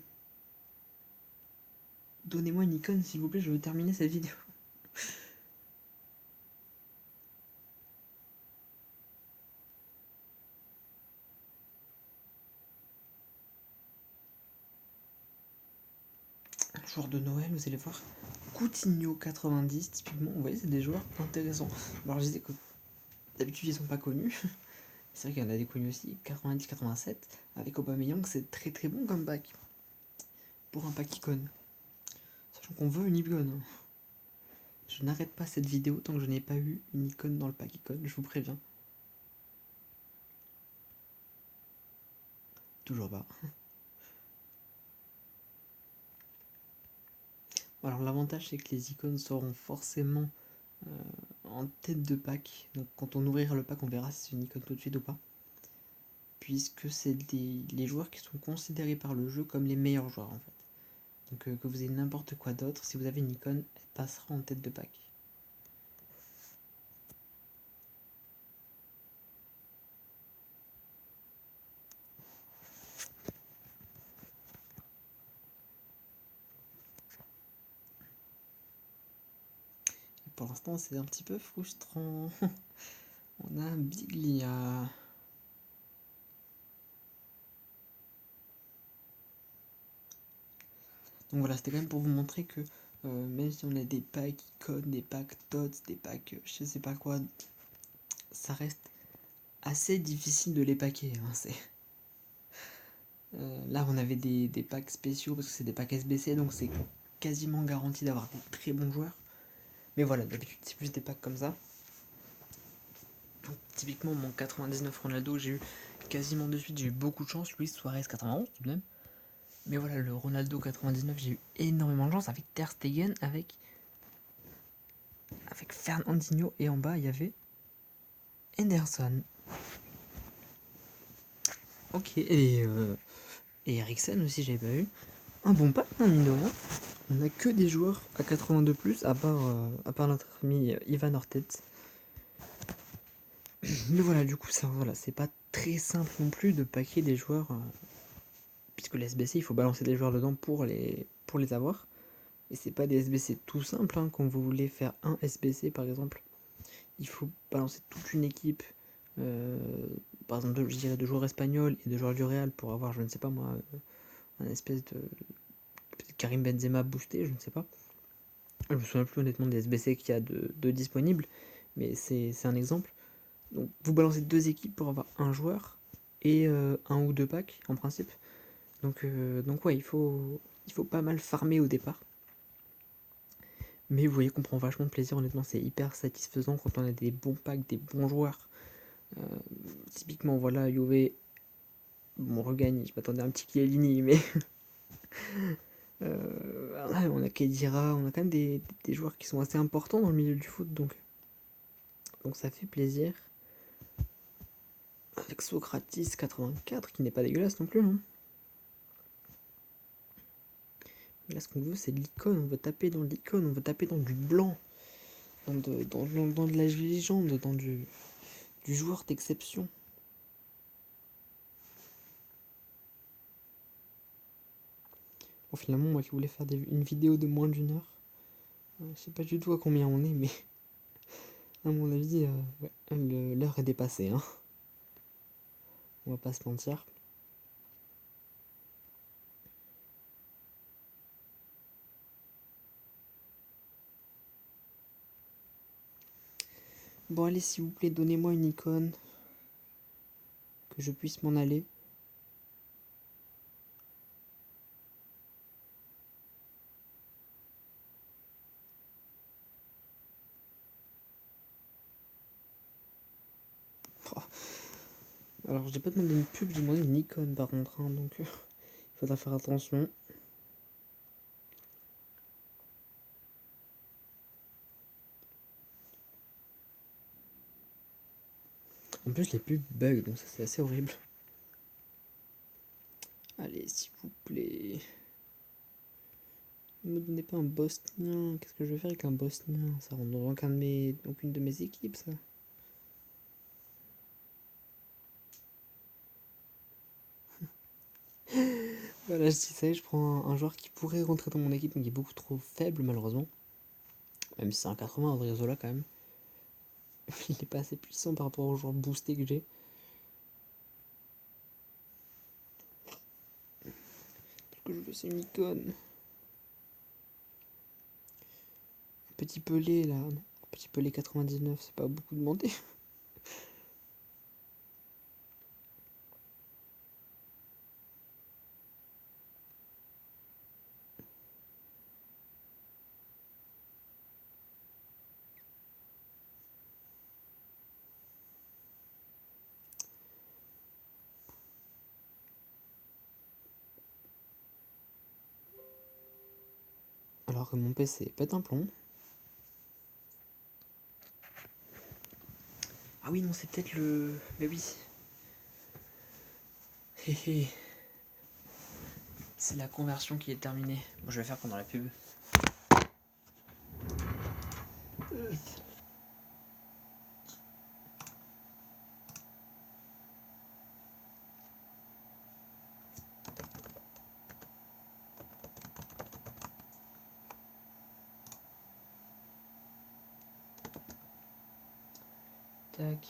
Donnez-moi une icône s'il vous plaît, je veux terminer cette vidéo. Un joueur de Noël, vous allez voir. Coutinho 90, typiquement, vous voyez, c'est des joueurs intéressants. Alors je disais que d'habitude ils sont pas connus. C'est vrai qu'il y en a des connus aussi. 90-87, avec Aubameyang, c'est très très bon comme pack. Pour un pack icône. Ça Sachant qu'on veut une icône. Hein. Je n'arrête pas cette vidéo tant que je n'ai pas eu une icône dans le pack icône, je vous préviens. Toujours pas. Alors l'avantage c'est que les icônes seront forcément en tête de pack. Donc quand on ouvrira le pack on verra si c'est une icône tout de suite ou pas. Puisque c'est les joueurs qui sont considérés par le jeu comme les meilleurs joueurs en fait. Donc que vous ayez n'importe quoi d'autre, si vous avez une icône, elle passera en tête de pack. Et pour l'instant c'est un petit peu frustrant. On a un Biglia. Donc voilà, c'était quand même pour vous montrer que même si on a des packs icônes, des packs tots, des packs je sais pas quoi, ça reste assez difficile de les packer. Hein, là on avait des packs spéciaux parce que c'est des packs SBC, donc c'est quasiment garanti d'avoir des très bons joueurs. Mais voilà, d'habitude c'est plus des packs comme ça. Donc, typiquement mon 99 Ronaldo, j'ai eu quasiment de suite, j'ai eu beaucoup de chance. Luis Suarez 91 tout de même. Mais voilà, le Ronaldo 99, j'ai eu énormément de chance avec Ter Stegen, avec Fernandinho, et en bas il y avait Henderson. Ok, et Eriksen aussi, j'avais pas eu. Un bon pack, hein, mine de rien. On a que des joueurs à 82+, à part notre ami Ivan Ortiz. Mais voilà, du coup, ça, voilà, c'est pas très simple non plus de packer des joueurs, puisque les SBC, il faut balancer des joueurs dedans pour les avoir. Et c'est pas des SBC tout simples, hein, quand vous voulez faire un SBC par exemple, il faut balancer toute une équipe, par exemple, je dirais de joueurs espagnols et de joueurs du Real pour avoir, je ne sais pas moi, un espèce de Karim Benzema boosté, je ne sais pas. Je me souviens plus honnêtement des SBC qu'il y a de disponibles, mais c'est un exemple. Donc vous balancez deux équipes pour avoir un joueur et un ou deux packs en principe. Donc ouais, il faut pas mal farmer au départ. Mais vous voyez qu'on prend vachement de plaisir, honnêtement, c'est hyper satisfaisant quand on a des bons packs, des bons joueurs. Typiquement, voilà, Juve, bon, on regagne, je m'attendais à un petit Chiellini, mais on a Kedira, on a quand même des joueurs qui sont assez importants dans le milieu du foot, donc ça fait plaisir. Avec Socrates 84, qui n'est pas dégueulasse non plus. Hein. Mais là, ce qu'on veut, c'est de l'icône, on veut taper dans l'icône, on veut taper dans du blanc, dans de la légende, dans du joueur d'exception. Bon, finalement, moi qui voulais faire une vidéo de moins d'une heure, je sais pas du tout à combien on est, mais à mon avis, ouais, l'heure est dépassée. Hein. On va pas se mentir. Bon, allez, s'il vous plaît, donnez-moi une icône, que je puisse m'en aller. Oh. Alors, j'ai pas demandé une pub, j'ai demandé une icône par contre, hein, donc il faudra faire attention. En plus, les pubs bug, donc ça c'est assez horrible. Allez, s'il vous plaît. Ne me donnez pas un bosnien. Qu'est-ce que je vais faire avec un bosnien? Ça rentre dans aucune de mes équipes, ça. Voilà, je dis ça, je prends un joueur qui pourrait rentrer dans mon équipe, mais qui est beaucoup trop faible, malheureusement. Même si c'est un 80, Odriozola, quand même. Il n'est pas assez puissant par rapport aux joueurs boostés que j'ai. Ce que je veux, c'est une icône. Un petit Pelé, là. Non, un petit Pelé 99, c'est pas beaucoup demandé. alors que mon PC pète un plomb. Ah oui, non, c'est peut-être le... Mais oui. Hé hé. C'est la conversion qui est terminée. Bon, je vais faire pendant la pub. Tac.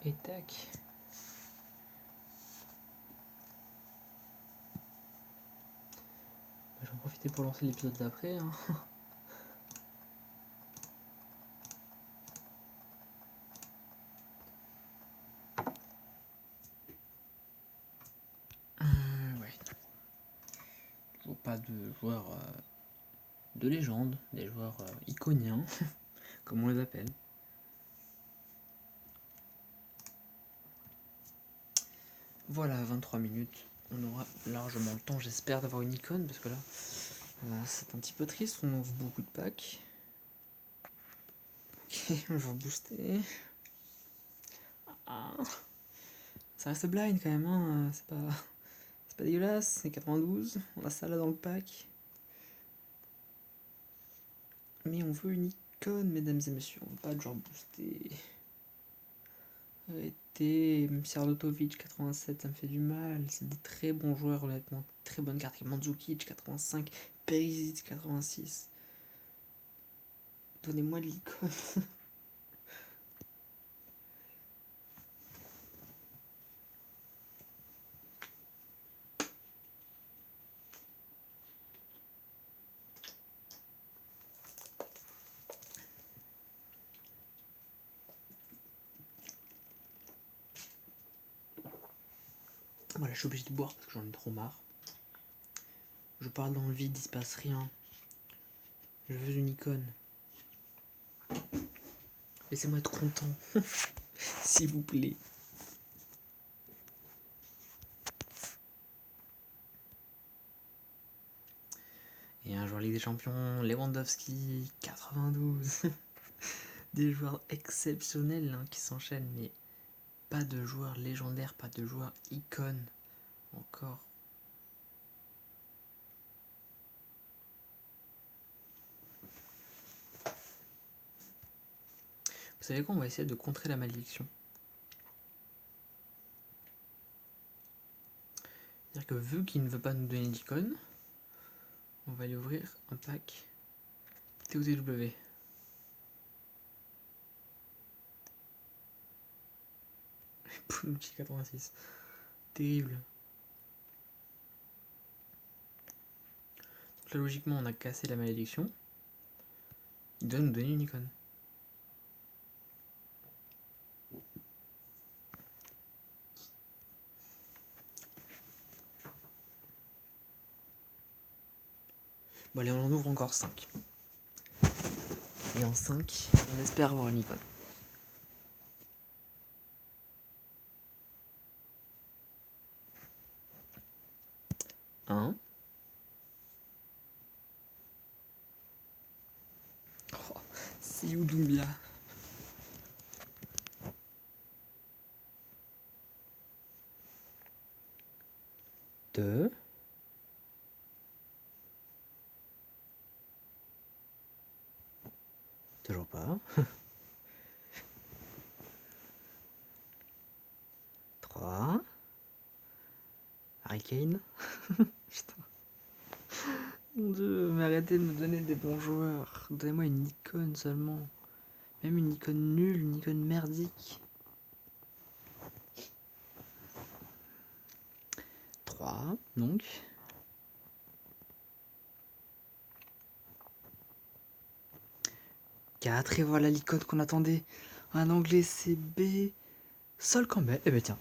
Et tac. Je vais en profiter pour lancer l'épisode d'après. Hein. Ouais. Toujours pas de joueurs de légende, des joueurs iconiens, comme on les appelle. Voilà, 23 minutes. On aura largement le temps, j'espère, d'avoir une icône, parce que là, c'est un petit peu triste, on ouvre beaucoup de packs. Ok, on va booster. Ah, ça reste blind quand même, hein. C'est pas dégueulasse, c'est 92, on a ça là dans le pack. Mais on veut une icône, mesdames et messieurs, on veut pas de genre booster. Arrêtez, Serdotovic 87, ça me fait du mal, c'est des très bons joueurs honnêtement, très bonnes cartes, Mandzukic 85, Perisic 86. Donnez-moi de l'icône. Voilà, je suis obligé de boire parce que j'en ai trop marre. Je parle dans le vide, il se passe rien. Je veux une icône. Laissez-moi être content. S'il vous plaît. Et un joueur Ligue des Champions, Lewandowski, 92. Des joueurs exceptionnels hein, qui s'enchaînent, mais pas de joueurs légendaires, pas de joueurs icônes. Encore. Vous savez quoi, on va essayer de contrer la malédiction. C'est-à-dire que vu qu'il ne veut pas nous donner d'icône, on va aller ouvrir un pack TOTW. Poulouki 86. Terrible. Donc là, logiquement, on a cassé la malédiction. Il doit nous donner une icône. Bon allez, on en ouvre encore 5. Et en 5, on espère avoir une icône. Un. Oh, c'est Doumbia. 2. Toujours pas. 3. Harry Kane. Putain. Mon dieu, mais arrêtez de me donner des bons joueurs. Donnez-moi une icône seulement. Même une icône nulle, une icône merdique. 3, donc. 4, et voilà l'icône qu'on attendait. Un anglais CB. Sol Campbell. Eh ben tiens.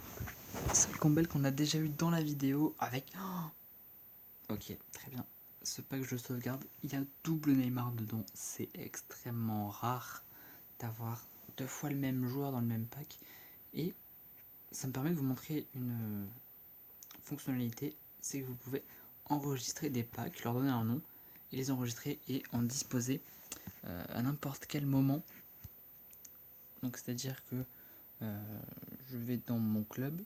Sol Campbell qu'on a déjà eu dans la vidéo avec... Oh, ok, très bien. Ce pack je sauvegarde. Il y a double Neymar dedans. C'est extrêmement rare d'avoir 2 fois le même joueur dans le même pack. Et ça me permet de vous montrer une fonctionnalité, c'est que vous pouvez enregistrer des packs, leur donner un nom, et les enregistrer et en disposer à n'importe quel moment. Donc c'est-à-dire que je vais dans mon club,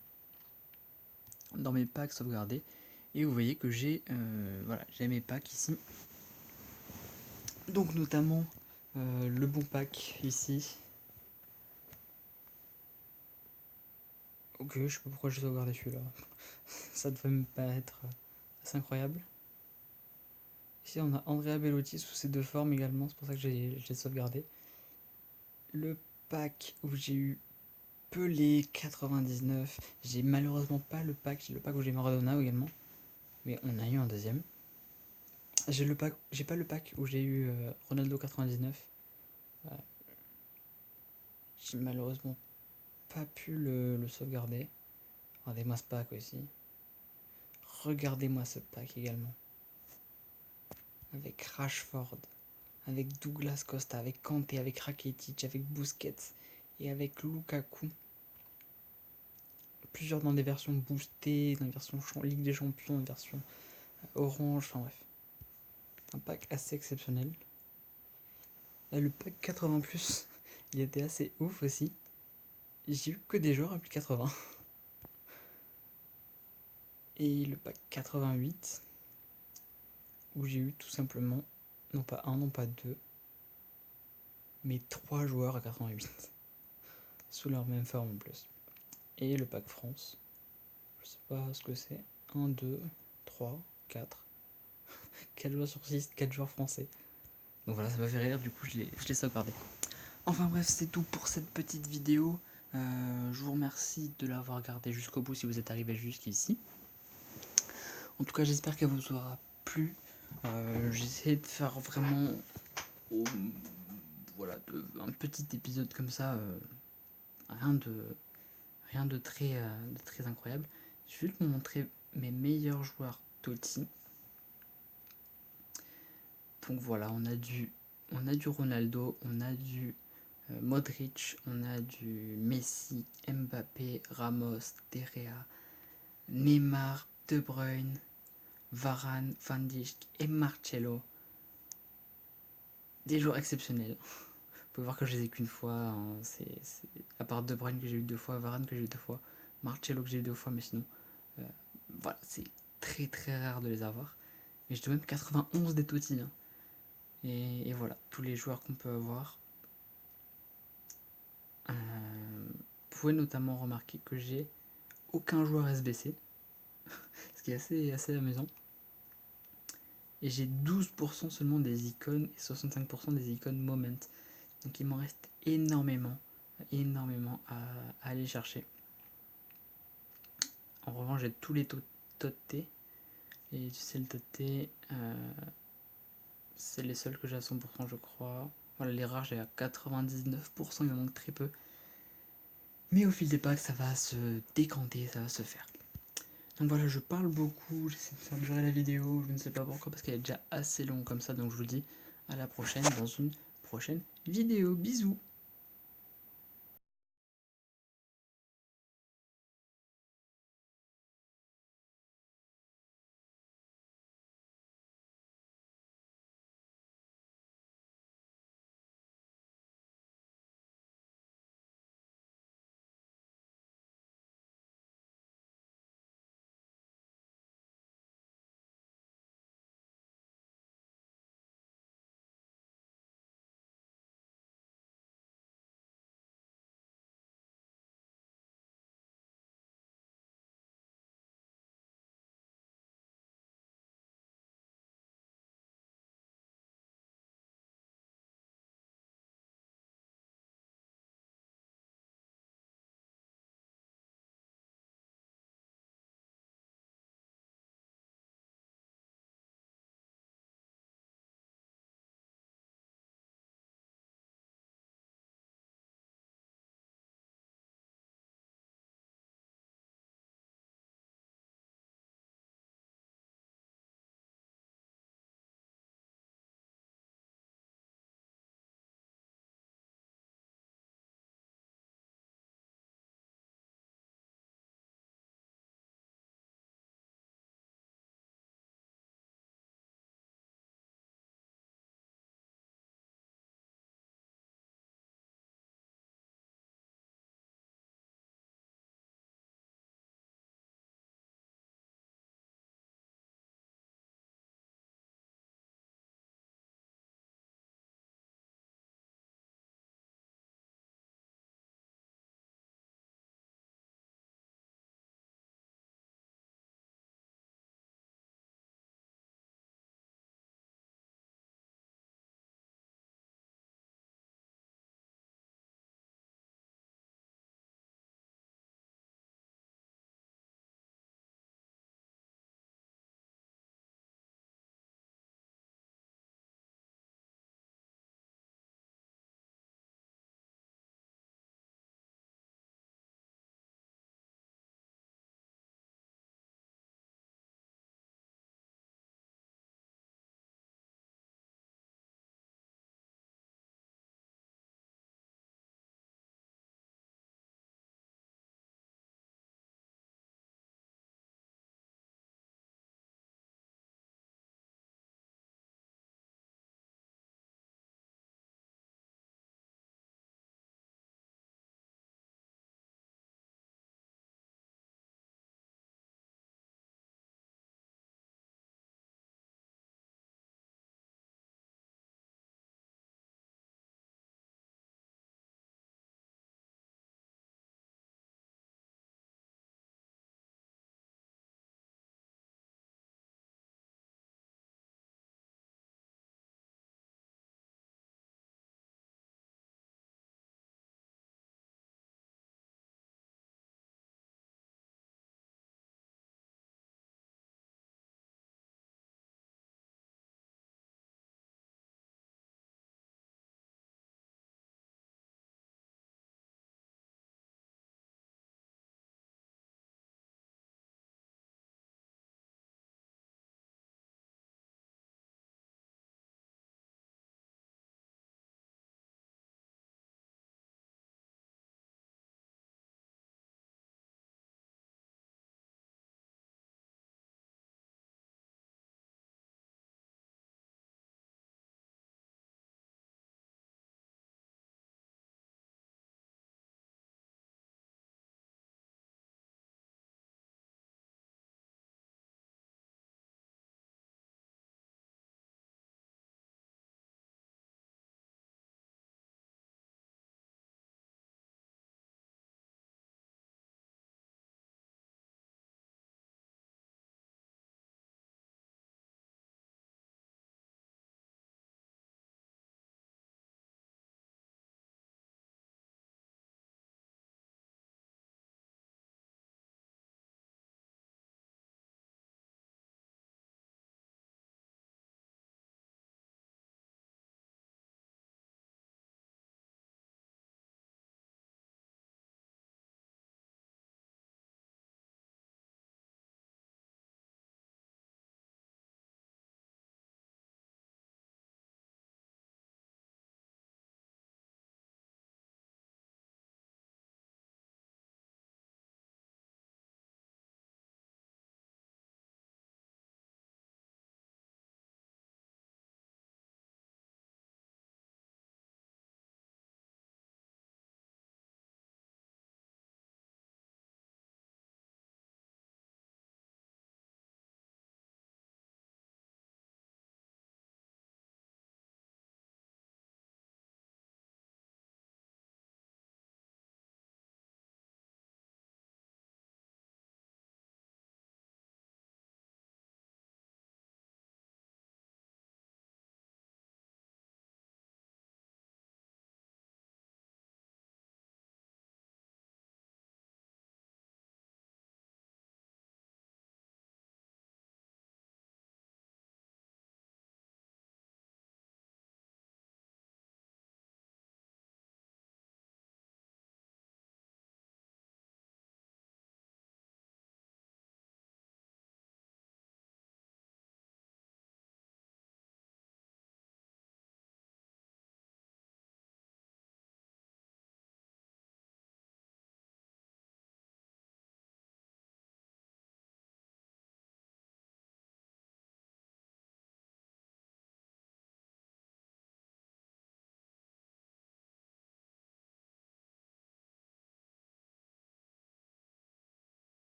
dans mes packs sauvegardés, et vous voyez que j'ai voilà, j'ai mes packs ici. Donc notamment le bon pack ici. Ok, je sais pas pourquoi j'ai sauvegardé celui-là. Ça devrait me paraître assez incroyable. Ici on a Andrea Bellotti sous ces deux formes également, c'est pour ça que j'ai sauvegardé. Le pack où j'ai eu Pelé 99, j'ai malheureusement pas le pack, j'ai le pack où j'ai Maradona également, mais on a eu un deuxième. J'ai pas le pack où j'ai eu Ronaldo 99. J'ai malheureusement pas pu le sauvegarder. Regardez-moi ce pack aussi. Regardez-moi ce pack également. Avec Rashford, avec Douglas Costa, avec Kanté, avec Rakitic, avec Busquets et avec Lukaku. Plusieurs dans des versions boostées, dans des versions Ligue des Champions, dans des versions orange, enfin bref. Un pack assez exceptionnel. Là, le pack 80+, il était assez ouf aussi. J'ai eu que des joueurs à plus de 80. Et le pack 88, où j'ai eu tout simplement, non pas un, non pas deux, mais 3 joueurs à 88. Sous leur même forme en plus. Et le pack France, je sais pas ce que c'est. 1, 2, 3, 4. 4 joueurs sur 6, 4 joueurs français. Donc voilà, ça m'a fait rire, du coup je l'ai sauvegardé. Enfin bref, c'est tout pour cette petite vidéo. Je vous remercie de l'avoir regardé jusqu'au bout si vous êtes arrivé jusqu'ici. En tout cas, j'espère qu'elle vous aura plu. J'ai essayé de faire vraiment voilà, un petit épisode comme ça. Rien de très incroyable. Je vais juste vous montrer mes meilleurs joueurs Totti. Donc voilà, on a du Ronaldo, on a du Modric, on a du Messi, Mbappé, Ramos, Terrea, Neymar, De Bruyne, Varane, Van Dijk et Marcelo. Des joueurs exceptionnels. Vous pouvez voir que je les ai qu'une fois. Hein. À part De Bruyne que j'ai eu 2 fois, Varane que j'ai eu 2 fois, Marcelo que j'ai eu 2 fois, mais sinon, voilà, c'est très très rare de les avoir. Mais je dois même 91 des Totti. Hein. Et voilà, tous les joueurs qu'on peut avoir. Vous pouvez notamment remarquer que j'ai aucun joueur SBC, ce qui est assez amusant. Et j'ai 12% seulement des icônes et 65% des icônes Moment. Donc il m'en reste énormément à aller chercher. En revanche, j'ai tous les Totti. Et tu sais, le Totti, c'est les seuls que j'ai à 100%, je crois. Voilà, les rares, j'ai à 99%, il me manque très peu. Mais au fil des packs, ça va se décanter, ça va se faire. Donc voilà, je parle beaucoup, j'essaie de faire durer la vidéo, je ne sais pas pourquoi, parce qu'elle est déjà assez longue comme ça. Donc je vous dis à la prochaine dans une prochaine vidéo. Bisous!